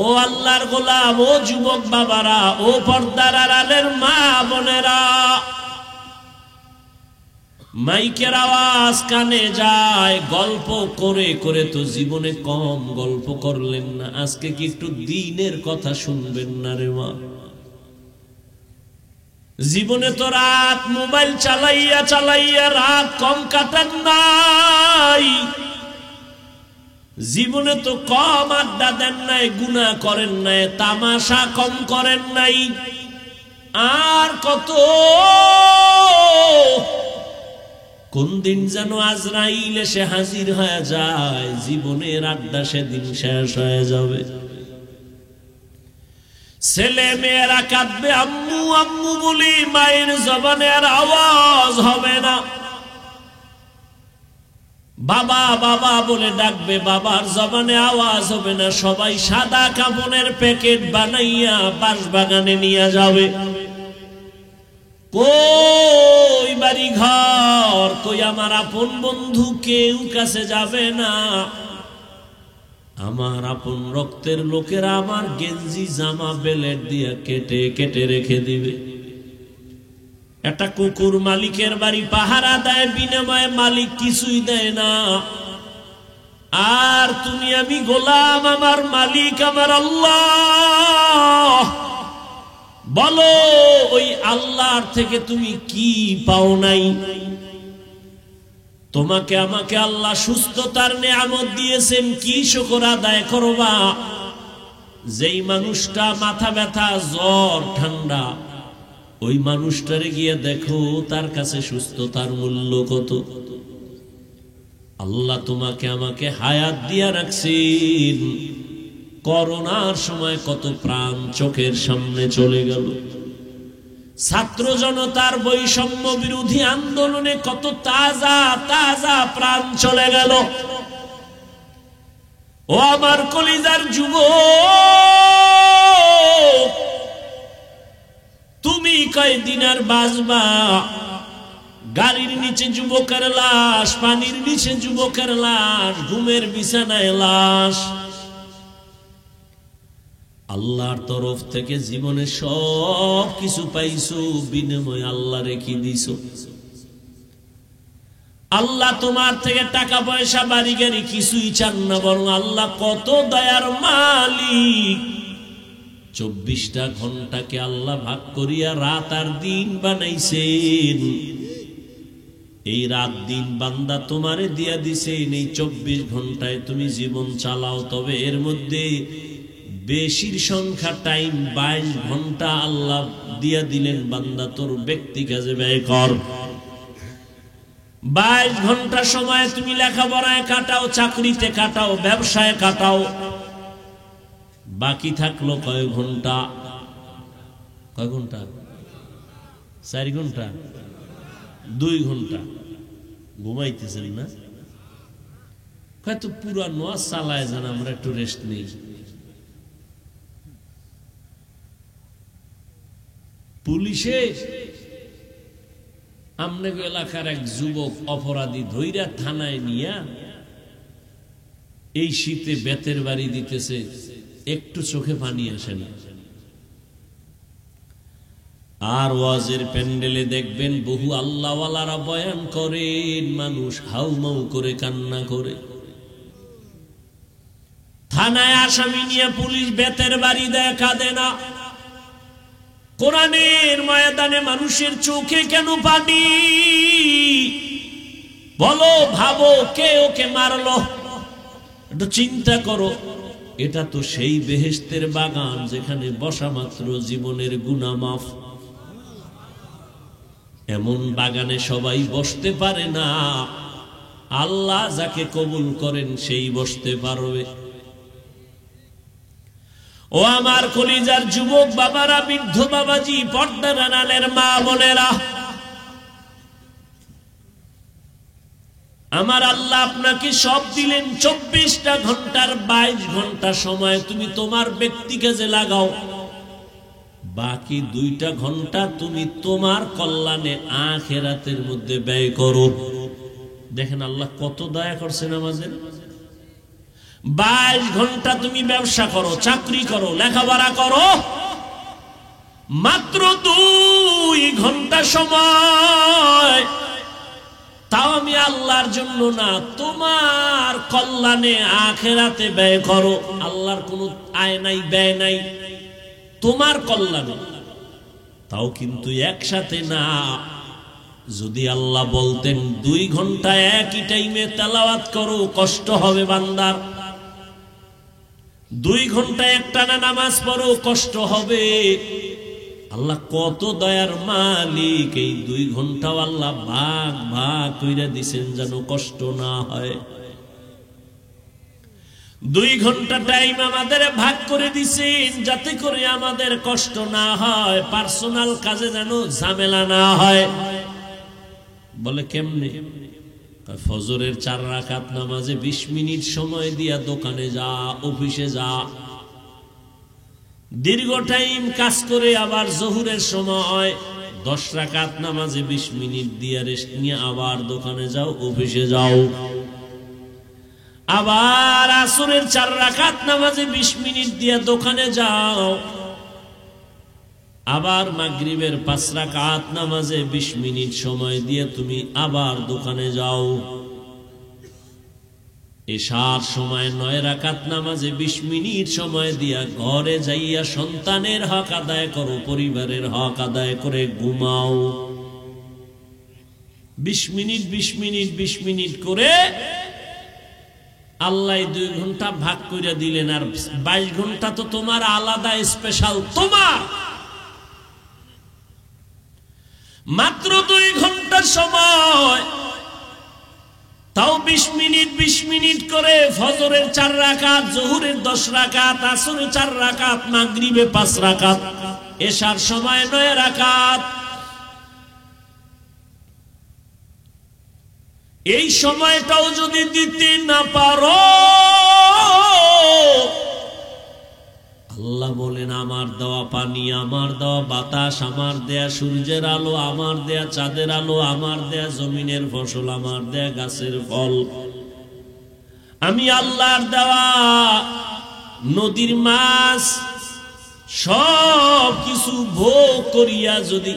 ও আল্লাহর গোলাম, ও যুবক বাবারা, ও পর্দার আড়ালের মা বোনেরা, মাইকের আওয়াজ কানে যায়, গল্প করে করে তো জীবনে কম গল্প করলেন না, আজকে কি একটু দ্বীনের কথা শুনবেন না রে মা? জীবনে তো রাত মোবাইল চালাইয়া চালাইয়া রাত কম কাটান নাই, জীবনে তো কম আড্ডা দেন নাই, গুনাহ করেন নাই, তামাশা কম করেন নাই। আর কত, কোন দিন যেন আজরাইল এসে হাজির হয়ে যায়, জীবনের আড্ডা সেদিন শেষ হয়ে যাবে। ছেলে মেয়েরা কাঁদবে আম্মু আম্মু বলি, মায়ের জবানের আওয়াজ হবে না। বাবা বাবা বলে ডাকবে, বাবার জবানে আওয়াজ হবে না। সবাই সাদা কাপড়ের প্যাকেট বানাইয়া বাঁশবাগানে নিয়ে যাবে। কই বাড়ি ঘর, কই আমার আপন বন্ধু, কেউ কাছে যাবে না। আমার আপন রক্তের লোকেরা আমার গেঞ্জি জামা বেলেট দিয়া কেটে কেটে রেখে দিবে। একটা কুকুর মালিকের বাড়ি পাহারা দেয়, বিনিময়ে মালিক কিছুই দেয় না। আর তুমি আমি গোলাম, আমার মালিক আমার আল্লাহ। বলো, ওই আল্লাহর থেকে তুমি কি পাও নাই? তোমাকে আমাকে আল্লাহ সুস্থতার নেয়ামত দিয়েছেন, কি শুকর আদায় করবা? যেই মানুষটা মাথা ব্যথা, জ্বর, ঠান্ডা, ওই মানুষটারে গিয়ে দেখো তার কাছে সুস্থতার মূল্য কত। আল্লাহ তোমাকে আমাকে হায়াত দিয়া রাখছেন। করোনার সময় কত প্রাণ চোখের সামনে চলে গেল। ছাত্র জনতার বৈষম্য বিরোধী আন্দোলনে কত তাজা তাজা প্রাণ চলে গেল। ও আমার কলিজার যুবক, তুমি কয়দিন আর বাঁচবা? গাড়ির নিচে যুবকের লাশ, পানির নিচে যুবকের লাশ, ঘুমের বিছানায় লাশ। আল্লাহর তরফ থেকে জীবনে সব কিছু পাইছো, বিনিময়ে আল্লাহ রেখে দিছো। আল্লাহ তোমার থেকে টাকা পয়সা বাড়ি গাড়ি কিছুই চান না, বরং আল্লাহ কত দয়ার মালিক। 24টা ঘন্টাকে আল্লাহ ভাগ করিয়া রাত আর দিন বানাইছেন। এই রাত দিন বান্দা তোমারে দিয়া দিছেন। এই 24 ঘন্টায় তুমি জীবন চালাও, তবে এর মধ্যে বেশির সংখ্যা টাইম 22 ঘন্টা আল্লাহ দিয়া দিলেন, বান্দা তোর ব্যক্তি কাজে ব্যয় কর। 22 ঘন্টা সময় তুমি লেখাপড়ায় কাটাও, চাকরিতে কাটাও, ব্যবসায় কাটাও। বাকি থাকলো কয় ঘন্টা? কয় ঘন্টা? 4 ঘন্টা, 2 ঘন্টা ঘুমাইতেছেন না? হয়তো পুরা নোয়া চালায় যান, আমরা একটু রেস্ট নেই। পুলিশে আমনে এলাকার এক যুবক অপরাধী ধইরা থানায় নিয়া এই শীতে বেতের বাড়ি দিতেছে, একটু চোখে পানি আসে না। আর ওয়াজের প্যান্ডেলে দেখবেন বহু আল্লাহওয়ালারা বয়ান করেন, মানুষ হাউমাউ করে কান্না করে। থানায় আসামি নিয়ে পুলিশ বেতের বাড়ি দেয়, কাঁদে না। কোরআনের ময়দানে মানুষের চোখে কেন পানি? বলো, ভাবো, কে ওকে মারলো? একটু চিন্তা করো। এটা তো সেই বেহেশতের বাগান যেখানে বসা মাত্র জীবনের গুনাহ মাফ। এমন বাগানে সবাই বসতে পারে না, আল্লাহ যাকে কবুল করেন সেই বসতে পারবে। ও আমার কলিজার যুবক বাবারা, বৃদ্ধ বাবাজি, পর্দার আড়ালের মা বোনেরা, আমার আল্লাহ আপনাকে সব দিলেন 24টা ঘন্টার 22 ঘন্টা সময় তুমি তোমার ব্যক্তিকে যে লাগাও, বাকি 2টা ঘন্টা তুমি তোমার কল্যাণে আখিরাতের মধ্যে ব্যয় করো। দেখেন আল্লাহ কত দয়া করছেন আমাদের। 22 ঘন্টা তুমি ব্যবসা করো, চাকরি করো, লেখাপড়া করো, মাত্র 2 ঘন্টা সময়, তাও আমি আল্লাহর জন্য না, তোমার কল্যাণে আখিরাতে ব্যয় করো। আল্লাহর কোনো আয় নাই, ব্যয় নাই, তোমার কল্যাণে। তাও কিন্তু একসাথে না। যদি আল্লাহ বলতেন 2 ঘন্টা একই টাইমে তেলাওয়াত করো, কষ্ট হবে বান্দার। 2 ঘন্টা একটানা নামাজ পড়ো, কষ্ট হবে। আল্লাহ কত দয়ার মালিক, এই 2 ঘন্টাও আল্লাহ ভাগ ভাগ কইরা দিছেন যেন কষ্ট না হয়। 2 ঘন্টা টাইম আমাদের ভাগ করে দিছেন যাতে করে আমাদের কষ্ট না হয়, পার্সোনাল কাজে যেন ঝামেলা না হয়। বলে কেমনে? ফজরের 4 রাকাত নামাজে 20 মিনিট সময় দিয়া দোকানে যা, অফিসে যা, দীর্ঘ টাইম কাজ করে আবার জোহরের সময় 10 রাকাত নামাজে 20 মিনিট দিয়া রেস্ট নিয়ে আবার দোকানে যাও, অফিসে যাও। আবার আসরের 4 রাকাত নামাজে 20 মিনিট দিয়া দোকানে যাও। আবার মাগরিবের 5 রাকাত নামাজে 20 মিনিট সময় দিয়ে তুমি আবার দোকানে যাও। এশার সময় 9 রাকাত নামাজে 20 মিনিট সময় দিয়া ঘরে যাইয়া সন্তানের হক আদায় করো, পরিবারের হক আদায় করে ঘুমাও। 20 মিনিট 20 মিনিট 20 মিনিট করে আল্লাহ 2 ঘন্টা ভাগ করে দিলেন। আর 22 ঘন্টা তো তোমার আলাদা স্পেশাল, তোমার মাত্র 2 ঘন্টা সময়, তাও 20 মিনিট 20 মিনিট করে ফজরের 4 রাকাত, জোহরের 10 রাকাত, আসরের 4 রাকাত, মাগরিবে 5 রাকাত, এশার সময় 9 রাকাত। এই সময়টাও যদি দিতে না পারো, আল্লাহ বলেন আমার দেওয়া পানি, আমার দেওয়া বাতাস, আমার দেয়া সূর্যের আলো, আমার দেয়া চাঁদের আলো, আমার দেয়া জমিনের ফসল, আমার দেয়া গাছের ফল, আমি আল্লাহর দেওয়া নদীর মাছ, সব কিছু ভোগ করিয়া যদি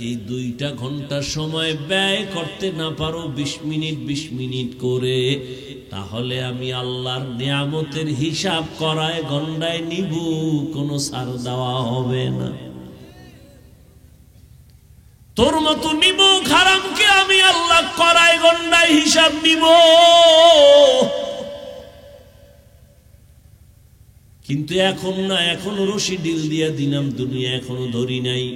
এই 2টা ঘন্টা সময় ব্যয় করতে না পারো 20 মিনিট 20 মিনিট করে, তাহলে আমি আল্লাহর নিয়ামতের হিসাব করায় গন্ডায় নিব, কোনো ছাড় দেওয়া হবে না। তোর মতো নিব হারামকে আমি আল্লাহ করায় গন্ডায় হিসাব নিব। কিন্তু এখন না, এখনো রশি ডিল দিয়া দিলাম, দুনিয়া এখনো ধরি নাই।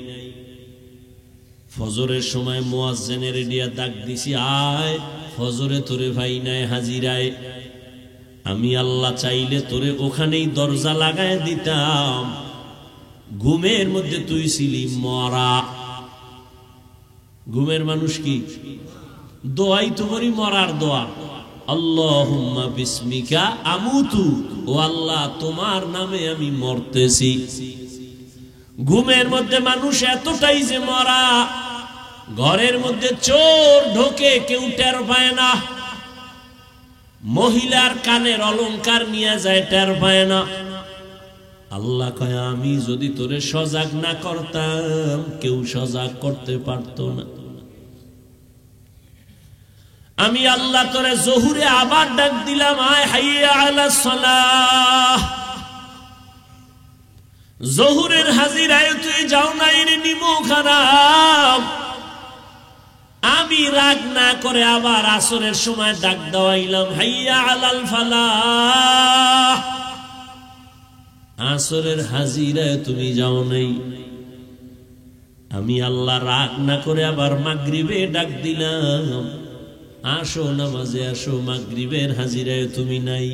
ফজরের সময় মুয়াজ্জিনের দিয়া ডাক দিছি, আয় ফজরে তোরে ভাই নাই হাজিরায়। আমি আল্লাহ চাইলে তোরে ওখানেই দরজা লাগায় দিতাম, ঘুমের মধ্যে তুই ছিলি মরা। ঘুমের মানুষ কি দোয়াই তো করি, মরার দোয়া, আল্লাহুম্মা বিসমিকা আমুতু, ও আল্লাহ তোমার নামে আমি মরতেছি। ঘুমের মধ্যে মানুষ এতটাই যে মরা, ঘরের মধ্যে চোর ঢোকে কেউ টের পায় না, মহিলার কানের অলংকার নিয়ে যায়, টের পায় না। আল্লাহ কয় আমি যদি তোরে সজাগ না করতাম কেউ সজাগ করতে পারতো না। আমি আল্লাহ তোরে জোহরে আবার ডাক দিলাম, আয় হাইয়া আলাস সালাহ। জোহরের হাজিরায় তুই যাও নাই রে নিমো খারাপ। আমি রাগ না করে আবার আসরের সময় ডাক দেওয়াইলাম, হাইয়া আলাল ফালাহ। আসরের হাজিরায় তুমি যাও নাই। আমি আল্লাহ রাগ না করে আবার মাগরিবে ডাক দিলাম, আসো নামাজে আসো, মাগরিবের হাজিরায় তুমি নাই।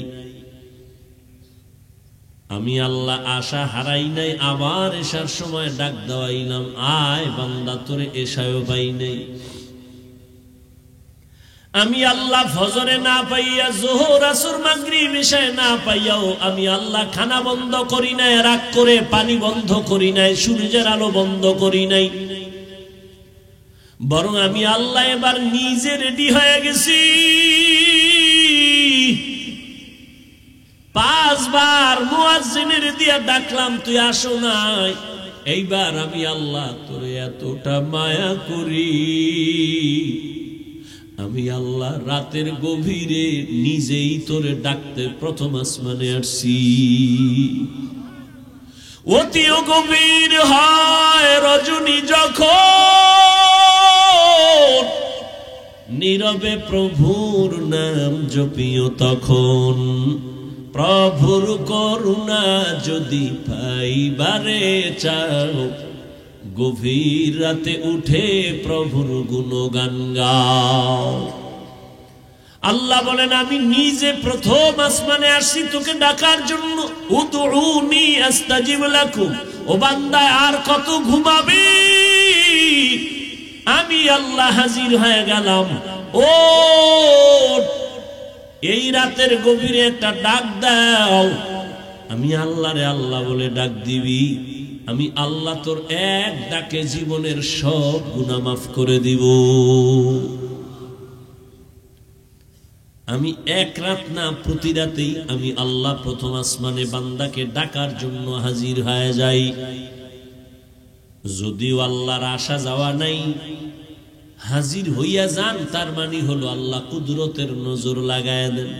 আমি আল্লাহ আশা হারাই নাই, আবার এশার সময় ডাক দেওয়াইলাম, আয় বান্দা তোরে এশায়ও পাই নাই। আমি আল্লাহ ফজরে না পাইয়া, যোহর আসর মাগরিব এশায় না পাইয়াও আমি আল্লাহ খানা বন্ধ করি নাই, রাগ করে পানি বন্ধ করি নাই, সূর্যের আলো বন্ধ করি নাই, বরং আমি আল্লাহ এবার নিজে রেডি হয়ে গেছি। 5 বার মুয়াজ্জিনের দিয়া ডাকলাম, তুই আসো নাই। এইবার আমি আল্লাহ তোরে এতটা মায়া করি, আমি আল্লাহ রাতের গভীরে নিজেই তোরে ডাকতে প্রথম আসমানে আসছি। অতিও গভীর হয় রজনী যখন, নীরবে প্রভুর নাম জপিও তখন। প্রভুর করুণা যদি পাইবারে চাও, গভীর রাতে উঠে প্রভুর গুণগান গাও। আল্লাহ বলেন আমি নিজে প্রথম আসমানে আসছি তোকে ডাকার জন্য। উদউনি আস্তাজিব লাকুম। ও বান্দা আর কত ঘুমাবি? আমি আল্লাহ হাজির হয়ে গেলাম। ও এই রাতের গভীরে একটা ডাক দাও। আমি আল্লাহরে আল্লাহ বলে ডাক দিবি, আমি আল্লাহ তোর এক ডাকে জীবনের সব গুনাহ মাফ করে দিব। আমি এক রাত না, প্রতি রাতেই আমি আল্লাহ প্রথম আসমানে বান্দাকে ডাকার জন্য হাজির হয়ে যাই। যদিও আল্লাহর আসা যাওয়া নাই, হাজির হইয়া যান, তার মানে হলো আল্লাহ কুদরতের নজর লাগায় দেন।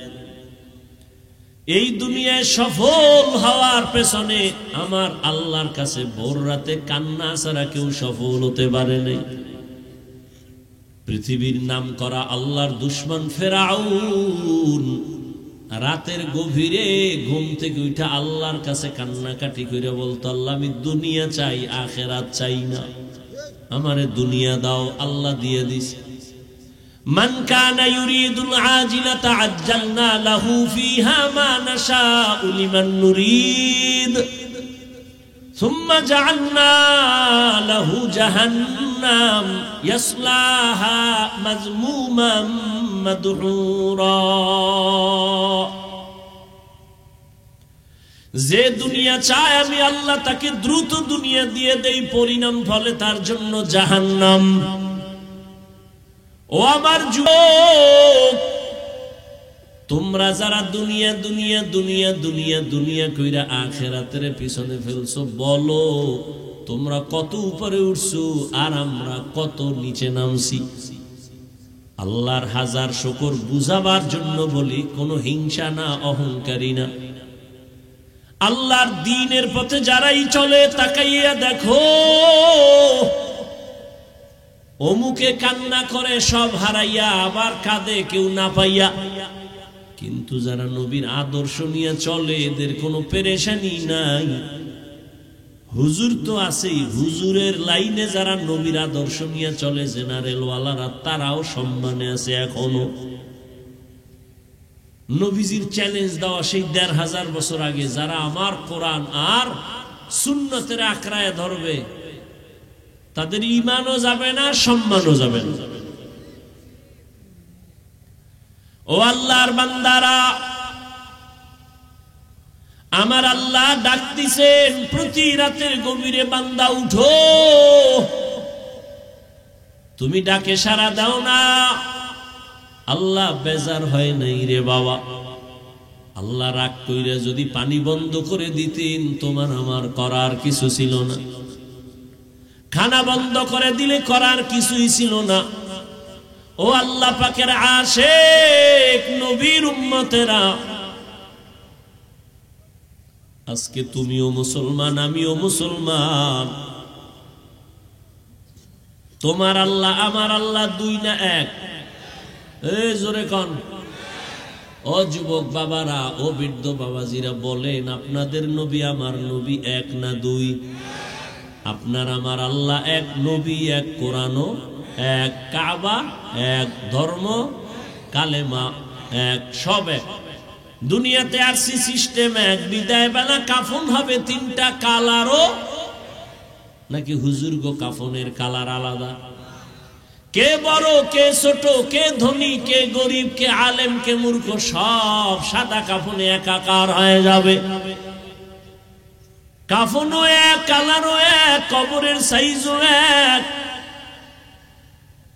এই দুনিয়ায় সফল হওয়ার পেছনে আমার আল্লাহর কাছে ভোর রাতে কান্না ছাড়া কেউ সফল হতে পারে নাই। পৃথিবীর নাম করা আল্লাহর দুশমন ফেরাউন রাতের গভীরে ঘুম থেকে উঠা আল্লাহর কাছে কান্নাকাটি করে বলতো, আল্লাহ আমি দুনিয়া চাই, আখিরাত চাই না, আমারে দুনিয়া দাও। আল্লাহ দিয়ে দিছে। মান কানা ইউরিদুল আজিলাতা আজ্জালনা লাহু ফিহা মা নাশাউ লিমান নুরিদ সুম্মা জাআলনা লাহু জাহান্নাম ইয়াসলাহা মাযমুমান মাদহুরা। যে দুনিয়া চায় আমি আল্লাহ তাকে দ্রুত দুনিয়া দিয়ে দেই, পরিণাম ফলে তার জন্য জাহান্নাম। ও আমার যুবক, তোমরা যারা দুনিয়া দুনিয়া দুনিয়া দুনিয়া দুনিয়া কইরা আখিরাতের পিছনে ফেলছো, বলো তোমরা কত উপরে উঠছো আর আমরা কত নিচে নামছি। আল্লাহর হাজার শুকর বুঝাবার জন্য বলি, কোনো হিংসা না, অহংকারী না। আল্লাহর দ্বীনের পথে যারাই চলে তাকাইয়া দেখো, অমুকে কান্না করে সব হারাইয়া, আবার কাঁদে কেউ না পাইয়া। কিন্তু যারা নবীর আদর্শ নিয়ে চলে এদের কোনো পেরেশানি নাই। হুজুর তো আছেই, হুজুরের লাইনে যারা নবীর আদর্শ নিয়ে চলে, জেনারেল ওয়ালারা, তারাও সম্মানে আছে এখনো। নবীজির চ্যালেঞ্জ দেওয়া সেই ১৫০০ বছর আগে, যারা আমার কোরআন আর সুন্নতের আঁকড়ায় ধরবে তাদের ঈমানও যাবে না, সম্মানও যাবে না। ও আল্লাহর বান্দারা, আমার আল্লাহ ডাকতেছেন প্রতি রাতের গভীরে, বান্দা উঠো। তুমি ডাকে সাড়া দাও না, আল্লাহ বেজার হয় নাই রে বাবা। আল্লাহ রাগ কইরা যদি পানি বন্ধ করে দিতেন তোমার আমার করার কিছু ছিল না, খানা বন্ধ করে দিলে করার কিছুই ছিল না। ও আল্লাহ পাকের আশিক নবীর উম্মতেরা, আজকে তুমিও মুসলমান আমিও মুসলমান। তোমার আল্লাহ আমার আল্লাহ দুই না এক? এই জোরে কন। ও যুবক বাবারা, ও বৃদ্ধ বাবাজিরা, বলেন আপনাদের নবী আমার নবী এক না দুই? আপনার আমার আল্লাহ এক, নবী এক, কোরআনও এক, কাবা এক, ধর্ম কালেমা এক, সব এক। দুনিয়াতে আরসি সিস্টেম এক, বিদায় বেলা কাফন হবে তিনটা কালারও নাকি হুজুর গো কাফনের কালার আলাদা? কে বড় কে ছোট, কে ধনী কে গরিব, কে আলেম কে মূর্খ, সব সাদা কাফনে একাকার হয়ে যাবে। কাফনও এক, কালারও এক, কবরের সাইজও এক।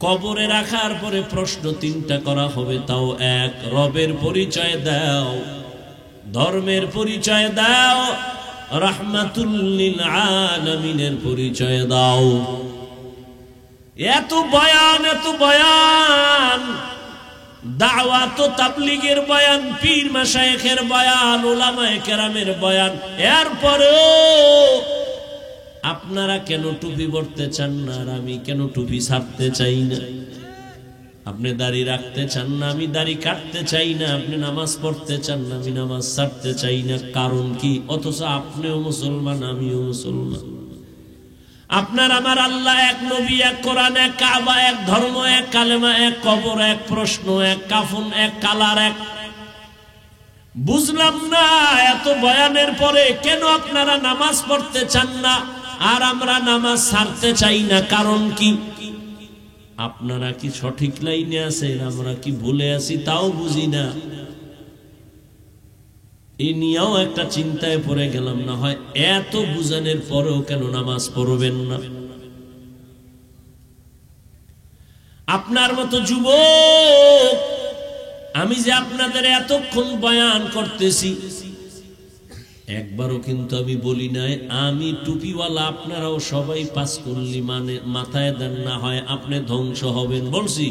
কবরে রাখার পরে প্রশ্ন তিনটা করা হবে, তাও এক। রবের পরিচয় দাও, ধর্মের পরিচয় দাও, রাহমাতুল লিল আলামিনের পরিচয় দাও। এত বয়ান, এত বয়ান, দাওয়াত ও তাবলীগের বয়ান, পীর মাশায়েখের বয়ান, উলামায়ে কেরামের বয়ান, এরপরেও আপনারা কেন টুপি পরতে চান না আর আমি কেন টুপি ছাড়তে চাই না? আপনি দাড়ি রাখতে চান না, আমি দাড়ি কাটতে চাই না। আপনি নামাজ পড়তে চান না, আমি নামাজ ছাড়তে চাই না। কারণ কি? অথচ আপনিও মুসলমান আমিও মুসলমান। আপনার আমার আল্লাহ এক, নবী এক, কোরআন এক, কাবা এক, ধর্ম এক, কালেমা এক, কবর এক, প্রশ্ন এক, কাফন এক, কালার এক। বুঝলাম না এত বয়ানের পরে কেন আপনারা নামাজ পড়তে চান না আর আমরা নামাজ ছাড়তে চাই না? কারণ কি? আপনারা কি সঠিক লাইনে আছেন, আমরা কি ভুলে আছি তাও বুঝি না। এই নিয়েও একটা চিন্তায় পড়ে গেলাম, না হয় এত বুঝানোর পরেও কেন নামাজ পড়বেন না? আপনার মতো যুবক, আমি যে আপনাদের এতক্ষণ বয়ান করতেছি, একবারও কিন্তু আমি বলি নাই আমি টুপিওয়ালা আপনারাও সবাই পাস করলি মানে মাথায় দেন, না হয় আপনি ধ্বংস হবেন। বলছি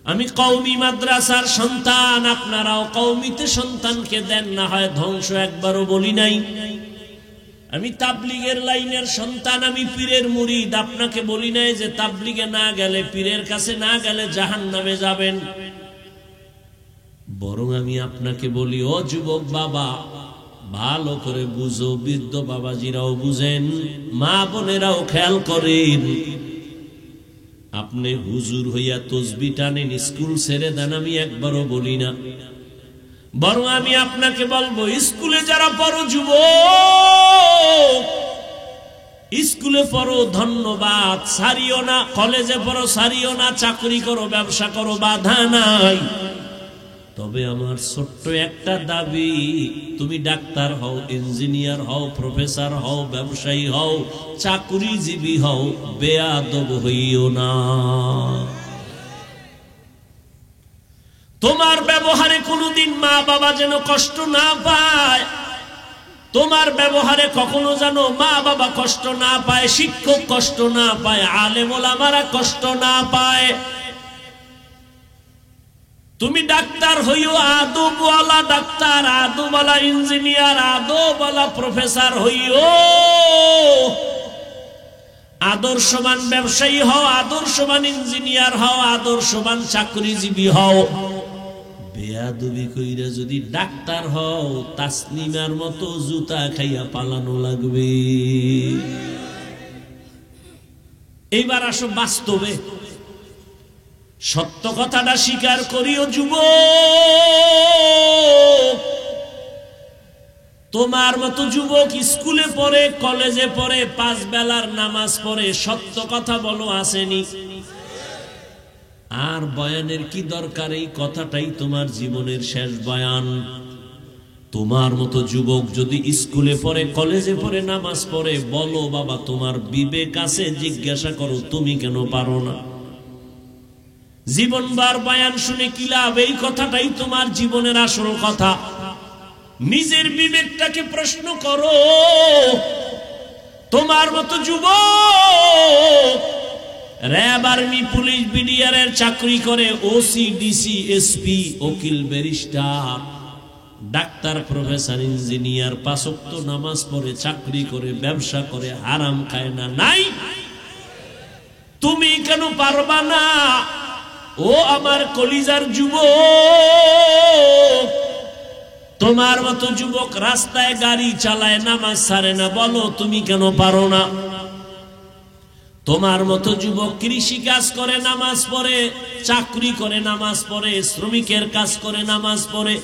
আমি কওমি মাদ্রাসার সন্তান, আপনারাও কওমিতে সন্তানকে দেন, না হয় ধ্বংস। একবারও বলি নাই। আমি তাবলীগের লাইনের সন্তান, আমি পীরের মুরিদ, আপনাকে বলি নাই যে তাবলীগে না গেলে, পীরের কাছে না গেলে জাহান্নামে যাবেন। বরং আমি আপনাকে বলি, ও যুবক বাবা, ভালো করে বুঝো, বৃদ্ধ বাবাজিরাও বুঝেন, মা বোনেরাও খেয়াল করেন। আপনি হুজুর হইয়া তসবি টানেন, স্কুল ছেড়ে দেন, আমি একবারও বলি না। বরং আমি আপনাকে বলবো, স্কুলে যারা পড়ো যুবক, স্কুলে পড়ো, ধন্যবাদ, ছাড়িও না। কলেজে পড়ো, ছাড়িও না। চাকরি করো, ব্যবসা করো, বাধা নাই। তবে আমার ছোট্ট একটা দাবি, তুমি ডাক্তার হও, ইঞ্জিনিয়ার হও, প্রফেসর হও, ব্যবসায়ী হও, চাকরিজীবী হও, বেয়াদব হইও না। তোমার ব্যবহারে কোনোদিন মা বাবা যেন কষ্ট না পায়। তোমার ব্যবহারে কখনো যেন মা বাবা কষ্ট না পায়, শিক্ষক কষ্ট না পায়, আলেম ওলামারা কষ্ট না পায়। তুমি ডাক্তার হইও আদবওয়ালা ডাক্তার, আদবওয়ালা ইঞ্জিনিয়ার, আদবওয়ালা প্রফেসর হইও। আদর্শবান ব্যবসায়ী হও, আদর্শবান ইঞ্জিনিয়ার হও, আদর্শবান চাকরিজীবী হও। বেয়াদবি কইরা যদি ডাক্তার হও, তাসনিমার মতো জুতা খাইয়া পালানো লাগবে। এইবার আসো বাস্তবে, সত্য কথাটা স্বীকার করিও যুবক। তোমার মতো যুবক স্কুলে পড়ে, কলেজে পড়ে, 5 বেলার নামাজ পড়ে, সত্য কথা বলো, আসেনি? আর বয়ানের কি দরকার? এই কথাটাই তোমার জীবনের শেষ বয়ান। তোমার মতো যুবক যদি স্কুলে পড়ে, কলেজে পড়ে, নামাজ পড়ে, বলো বাবা, তোমার বিবেক আছে, জিজ্ঞাসা করো তুমি কেন পারো না? জীবনবার বয়ান শুনে কি লাভ? এই কথাটাই তোমার জীবনের আসল কথা। নিজের বিবেকটাকে প্রশ্ন করো। তোমার মতো যুবক র‍্যাব, আর্মি, পুলিশ, বিডিআর এর চাকরি করে, ওসি, ডিসি, এসপি, উকিল, ব্যারিস্টার, ডাক্তার, প্রফেসর, ইঞ্জিনিয়ার, ৫ ওয়াক্ত নামাজ পড়ে, চাকরি করে, ব্যবসা করে, হারাম খায় না? নাই। তুমি কেন পারবা না? ও আমার কলিজার যুবক, তোমার মতো যুবক রাস্তায় গাড়ি চালায়, নামাজ ছাড়ে না, বলো তুমি কেন পারো না? তোমার মতো যুবক কৃষি কাজ করে, নামাজ পড়ে, চাকরি করে, নামাজ পড়ে, শ্রমিকের কাজ করে, নামাজ পড়ে,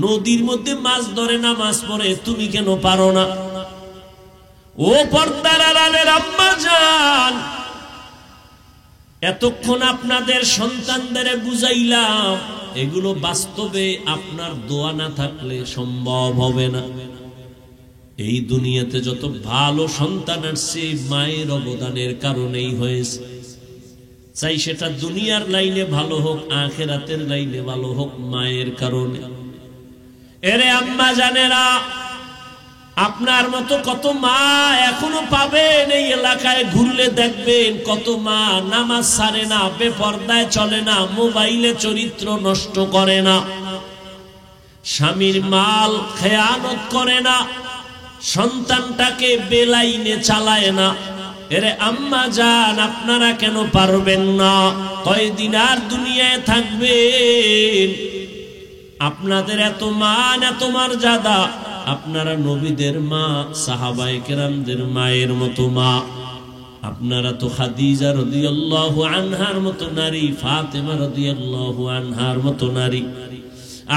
নদীর মধ্যে মাছ ধরে, নামাজ পড়ে, তুমি কেন পারো না? ও পর্দার আড়ালের আম্মা জান, এতক্ষণ আপনাদের সন্তানদের বুঝাইলাম, এগুলো বাস্তবে আপনার দোয়া না থাকলে সম্ভব হবে না। এই দুনিয়াতে যত ভালো সন্তান আসছে মায়ের অবদানের কারণেই হয়েছে। চাই সেটা দুনিয়ার লাইনে ভালো হোক, আখিরাতের লাইনে ভালো হোক, মায়ের কারণে। এরে আম্মা জানেরা, আপনার মতো কত মা এখনো পাবেন। এই এলাকায় ঘুরলে দেখবেন কত মা নামাজ ছাড়ে না, বেপরদায় চলে না, মোবাইলে চরিত্র নষ্ট করে না, স্বামীর মাল খেয়ানত করে না, সন্তানটাকে বেলাইনে চালায় না। এরে আম্মা জান, আপনারা কেন পারবেন না? কয়দিন আর দুনিয়ায় থাকবেন? আপনাদের এত মান, এত মর্যাদা, আপনারা নবীদের মা, সাহাবায়ে কেরামদের মায়ের মতো মা। আপনারা তো খাদিজা রাদিয়াল্লাহু আনহার মতো নারী, ফাতেমা রাদিয়াল্লাহু আনহার মতো নারী,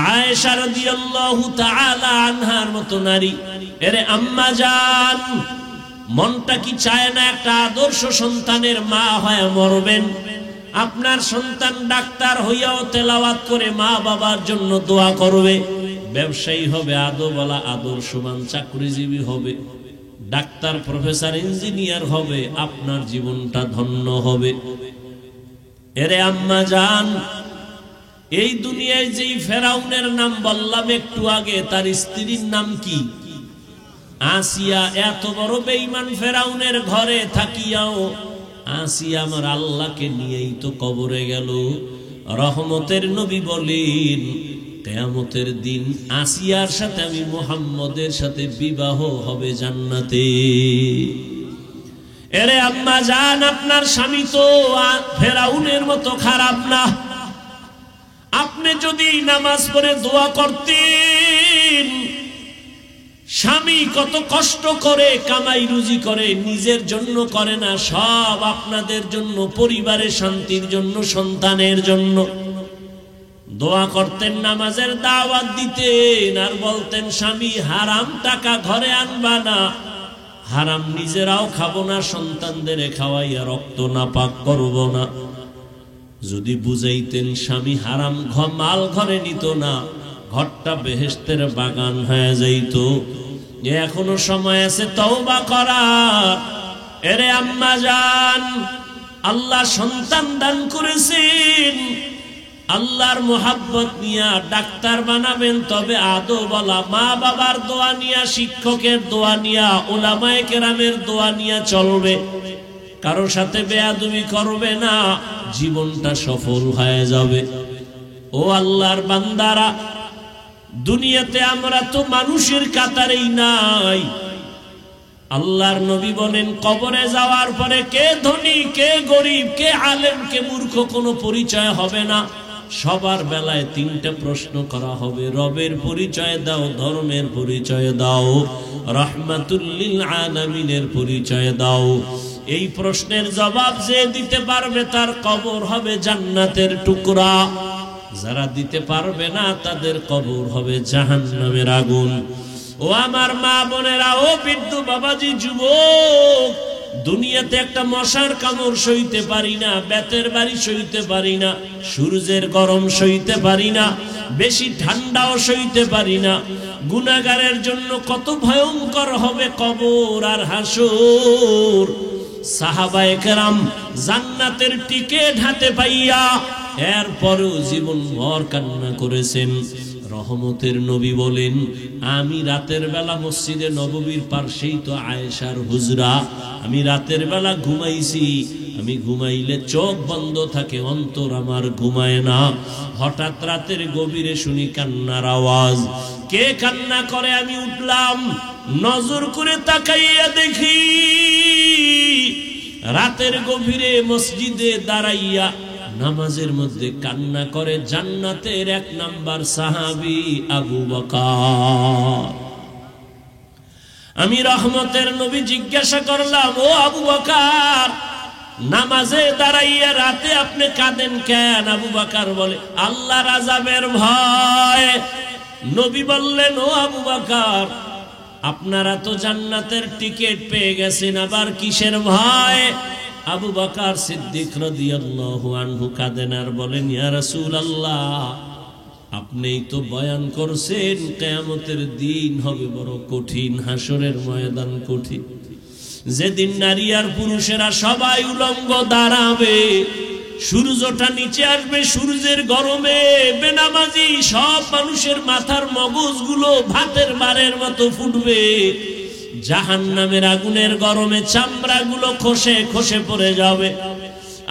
আয়েশা রাদিয়াল্লাহু তাআলা আনহার মতো নারী। এরে আম্মা জান, মনটা কি চায় না একটা আদর্শ সন্তানের মা হয়ে মরবেন? আপনার সন্তান ডাক্তার হইয়াও তেলাওয়াত করে মা বাবার জন্য দোয়া করবে, ব্যবসায়ী হবে, আদোওয়ালা, আদর্শবান, চাকরিজীবী হবে, ডাক্তার, প্রফেসর, ইঞ্জিনিয়ার হবে, আপনার জীবনটা ধন্য হবে। এরে আম্মা জান, এই দুনিয়ায় যেই ফেরাউনের নাম বললাম একটু আগে, তার স্ত্রীর নাম কি? আসিয়া। এত বড় বেঈমান ফেরাউনের ঘরে থাকিয়াও আসিয়া আমার আল্লাহকে নিয়েই তো কবরে গেল। রহমতের নবী বলেন, কিয়ামতের দিন আসিয়ার সাথে আমি মুহাম্মদের সাথে বিবাহ হবে জান্নাতে। এরে আম্মা জান, আপনার স্বামী তো ফেরাউনের মতো খারাপ না। আপনি যদি নামাজ পড়ে দোয়া করতেন, স্বামী কত কষ্ট করে কামাই রুজি করে, নিজের জন্য করে না, সব আপনাদের জন্য, পরিবারের শান্তির জন্য, সন্তানের জন্য দোয়া করতেন, নামাজের দাওয়াত দিতেন, আর বলতেন স্বামী হারাম টাকা ঘরে আনবা না, হারাম নিজেরাও খাবো না, সন্তানদের খাওয়াইয়া রক্ত নাপাক করব না। যদি বুঝাইতেন স্বামী হারাম মাল ঘরে নিত না, ঘরটা বেহেশতের বাগান হয়ে যাইত। এখনো সময় আছে তওবা করার। এরে আম্মা জান, আল্লাহ সন্তান দান করেছেন, আল্লাহর মোহাব্বত নিয়া ডাক্তার বানাবেন, তবে আদো বলা মা বাবার দোয়া নিয়া, শিক্ষকের দোয়া নিয়া, উলামায়ে কেরামের দোয়া নিয়া চলবে। কারো সাথে বেয়াদবি করবে না, জীবনটা সফল হয়ে যাবে। ও আল্লাহর বান্দারা, দুনিয়াতে আমরা তো মানুষের কাতারেই নাই। আল্লাহর নবী বলেন, কবরে যাওয়ার পরে কে ধনী, কে গরিব, কে আলেম, কে মূর্খ কোনো পরিচয় হবে না। সবার বেলায় 3টা প্রশ্ন করা হবে। রবের পরিচয় দাও, ধর্মের পরিচয় দাও, রাহমাতুল লিল আলামিনের পরিচয় দাও। এই প্রশ্নের জবাব যে দিতে পারবে তার কবর হবে জান্নাতের টুকরা। যারা দিতে পারবে না তাদের কবর হবে জাহান্নামের আগুন। ও আমার মা বোনেরা, ও বৃদ্ধ বাবাজি, যুবক, দুনিয়াতে একটা মশার কামড় সইতে পারি না, বেতের বাড়ি সইতে পারি না, সূর্যের গরম সইতে পারি না, বেশি ঠান্ডাও সইতে পারি না। গুনাহগারের জন্য কত ভয়ঙ্কর হবে কবর আর হাসর। সাহাবায়ে কেরাম জান্নাতের টিকিট হাতে পাইয়া এরপরেও জীবনভর কান্না করেছেন। রহমতের নবী বলেন, আমি রাতের বেলা মসজিদে নববীর পাশেই তো আয়েশার হুজরা, আমি রাতের বেলা ঘুমাইছি, আমি ঘুমাইলে চোখ বন্ধ থাকে, অন্তর আমার ঘুমায় না। হঠাৎ রাতের গভীরে শুনি কান্নার আওয়াজ। কে কান্না করে? আমি উঠলাম, নজর করে তাকাইয়া দেখি রাতের গভীরে মসজিদে দাঁড়াইয়া নামাজের মধ্যে কান্না করে জান্নাতের 1 নাম্বার সাহাবী আবু বকর। আমি রহমতের নবী জিজ্ঞাসা করলাম, ও আবু বকর, নামাজে দাঁড়াইয়া রাতে আপনি কাঁদেন কেন? আবু বকর বলে, আল্লাহর আযাবের ভয়। নবী বললেন, ও আবু বকর, আপনারা তো জান্নাতের টিকিট পেয়ে গেছেন, আবার কিসের ভয়? আবু বকর সিদ্দিক রাদিয়াল্লাহু আনহু কাঁদেন আর বলেন, ইয়া রাসূলুল্লাহ, আপনিই তো বয়ান করছেন কিয়ামতের দিন হবে বড় কঠিন, হাসরের ময়দান কঠিন, যেদিন নারী আর পুরুষেরা সবাই উলঙ্গ দাঁড়াবে, সূর্যটা নিচে আসবে, সূর্যের গরমে বেনামাজি সব মানুষের মাথার মগজগুলো ভাতের বারের মতো ফুটবে, জাহান্নামের আগুনের গরমে চামড়াগুলো খসে খসে পড়ে যাবে।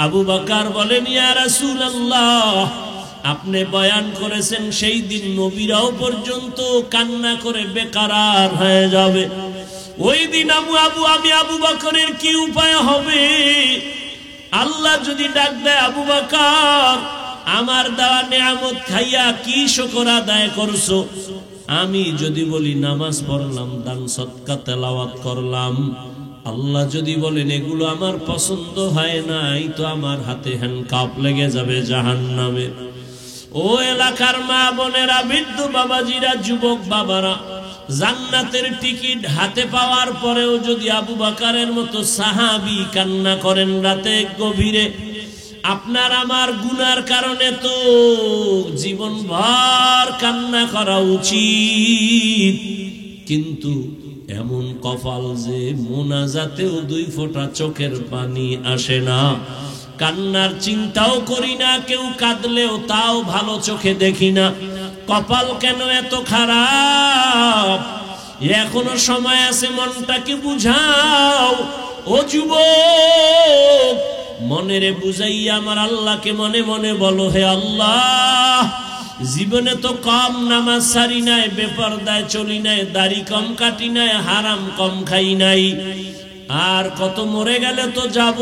আবু বকর বলেন, ইয়া রাসূলুল্লাহ, আপনি বয়ান করেছেন সেই দিন নবীরাও পর্যন্ত কান্না করে বেকারার হয়ে যাবে। ওই দিন আমি আবু বকরের কি উপায় হবে? আল্লাহ যদি ডাক দেয়, আবু বকর, আমার দেওয়া নিয়ামত খাইয়া কি শুকর আদায় করছো? আমি যদি বলি নামাজ পড়লাম, দান সদকা তেলাওয়াত করলাম, আল্লাহ যদি বলেন এগুলো আমার পছন্দ হয় নাই, তো আমার হাতে হ্যান্ডকাপ লেগে যাবে জাহান্নামে। ও এলাকার মা বোনেরা, বৃদ্ধ বাবাজিরা, যুবক বাবারা, জান্নাতের টিকিট হাতে পাওয়ার পরেও যদি আবু বকরের মতো সাহাবী কান্না করেন রাতে গভীরে, আপনার আমার গুনার কারণে তো জীবনভর কান্না করা উচিত, কিন্তু এমন কপাল যে মোনাজাতেও 2 ফোঁটা চোখের পানি আসে না, কান্নার চিন্তাও করি না, কেউ কাঁদলেও তাও ভালো চোখে দেখি না। কপাল কেন এত খারাপ? এখনো সময় আছে, মনটাকে বুঝাও। ও যুবক, মনেরে বুঝাইয়া আমার আল্লাহকে মনে মনে বলো, হে আল্লাহ, জীবনে তো কম নামাজ সারি নাই, বেপরদায় চলি নাই, দাড়ি কম কাটি নাই, হারাম কম খাই নাই, আর কত মরে গেলে তো যাব,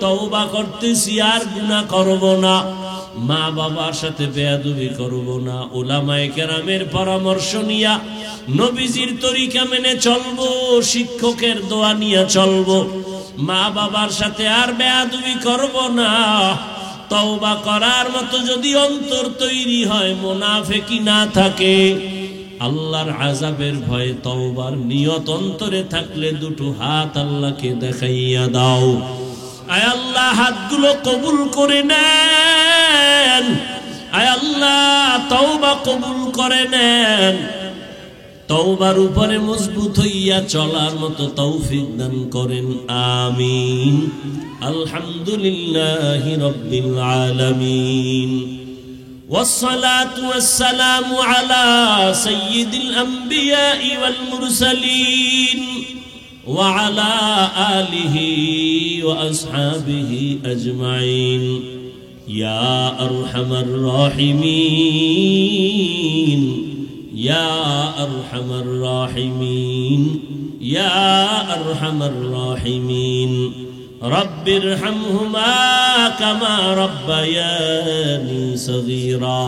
তওবা করতেছি, আর গুনাহ করব না, মা বাবার সাথে বেয়াদবি করব না, উলামায়ে কেরামের পরামর্শ নিয়া নবীজির তরিকা মেনে চলবো, শিক্ষকের দোয়া নিয়ে চলবো, মা বাবার সাথে আর বেয়াদবি করব না। তওবা করার মতো যদি অন্তর তৈরি হয়, মুনাফিকি না থাকে, আল্লাহর আযাবের ভয়ে তওবার নিয়ত অন্তরে থাকলে 2টো হাত আল্লাহকে দেখাইয়া দাও। আয় আল্লাহ, হাতগুলো কবুল করে নেন। আয় আল্লাহ, তওবা কবুল করে নেন। তওবার উপরে মজবুত হইয়া চলার মতো তৌফিক দান করেন, আমিন। আলহামদুলিল্লাহি রাব্বিল আলামিন, والصلاة والسلام على سيد الأنبياء والمرسلين وعلى آله وأصحابه أجمعين يا أرحم الراحمين يا أرحم الراحمين يا أرحم الراحمين رب ارحمهما كما ربياني صغيرا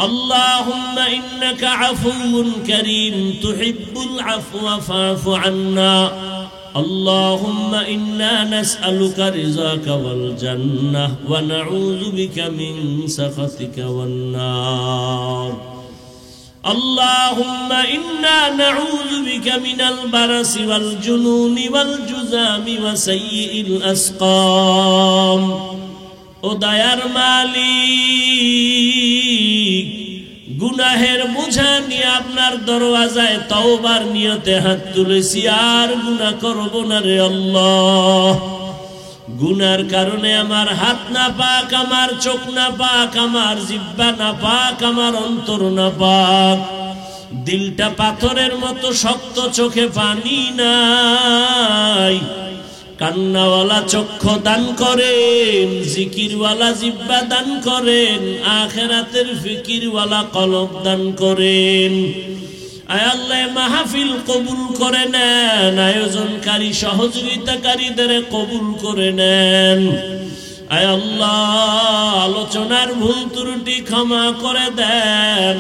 اللهم إنك عفو كريم تحب العفو فاعف عنا اللهم إنا نسألك رضاك والجنة ونعوذ بك من سخطك والنار اللهم إنا نعوذ بك من البرص والجنون والجذام وسيء الأسقام ও দয়ার মালিক, গুনাহের বোঝা নিয়ে আপনার দরওয়াজায় তওবার নিয়তে হাত তুলেছি, আর গুনাহ করব না রে আল্লাহ। গুনার কারণে আমার হাত না পাক, আমার চোখ না পাক, আমার জিহ্বা না পাক, আমার অন্তর না পাক, দিলটা পাথরের মতো শক্ত, চোখে পানি নাই। কান্নাওয়ালা চক্ষু দান করেন, জিকিরওয়ালা জিহ্বা দান করেন, আখিরাতের ফিকিরওয়ালা কলব দান করেন। আয় আল্লাহ মাহফিল কবুল করে নেন, আয়োজনকারী সহযোগিতাকারীদের কবুল করে নেন। আয় আল্লাহ আলোচনার ভুল ত্রুটি ক্ষমা করে দেন।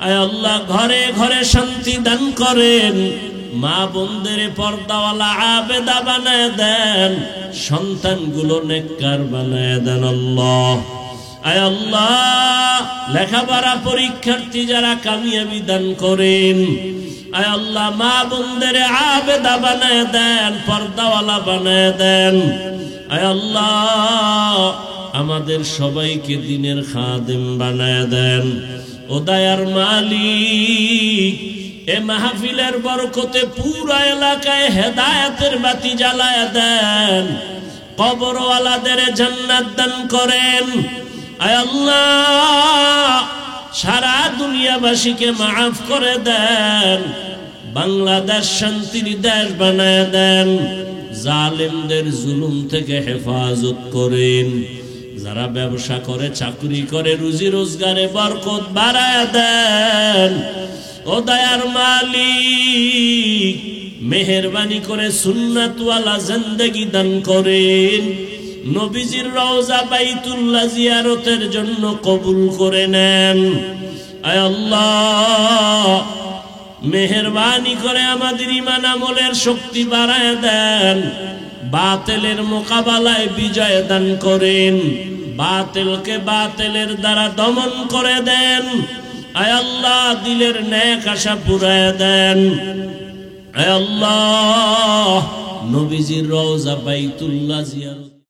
আয় আল্লাহ ঘরে ঘরে শান্তি দান করেন, মা বোনদের পর্দাওয়ালা আবেদা বানায় দেন, সন্তানগুলো নেককার বানায় দেন আল্লাহ। আয় আল্লাহ লেখাপড়া পরীক্ষার্থী যারা কামিয়াবি দান করেন। আয় আল্লাহ মা বোনদের আবেদা বানায় দেন, পর্দাওয়ালা বানায় দেন। আয় আল্লাহ আমাদের সবাইকে দিনের খাদেম বানায় দেন। ও দয়ার মালিক, এ মাহফিলের বরকতে পুরা এলাকায় হেদায়েতের বাতি জ্বালায় দেন, কবরওয়ালাদের জান্নাত দান করেন। আয় আল্লাহ সারা দুনিয়াবাসীকে মাফ করে দেন, বাংলাদেশ শান্তির দেশ বানায় দেন, জালেমদের জুলুম থেকে হেফাজত করেন। যারা ব্যবসা করে, চাকরি করে, রুজি রোজগারে বরকত বাড়ায় দেন। ও দয়ার মালিক মেহেরবানি করে সুন্নাতওয়ালা জিন্দেগি দান করেন। নবীজির রওজা বাইতুল্লাহ জিয়ারতের জন্য কবুল করে নেন। আয় আল্লাহ মেহেরবানি করে আমাদের ঈমান আমলের শক্তি বাড়ায় দেন, বাতিলের মোকাবেলায় বিজয় দান করেন, বাতিলকে বাতিলের দ্বারা দমন করে দেন। আয় আল্লাহ দিলের নেক আশা পুরায় দেন। আয় আল্লাহ নবীজির রওজা বাইতুল্লাহ জিয়ারত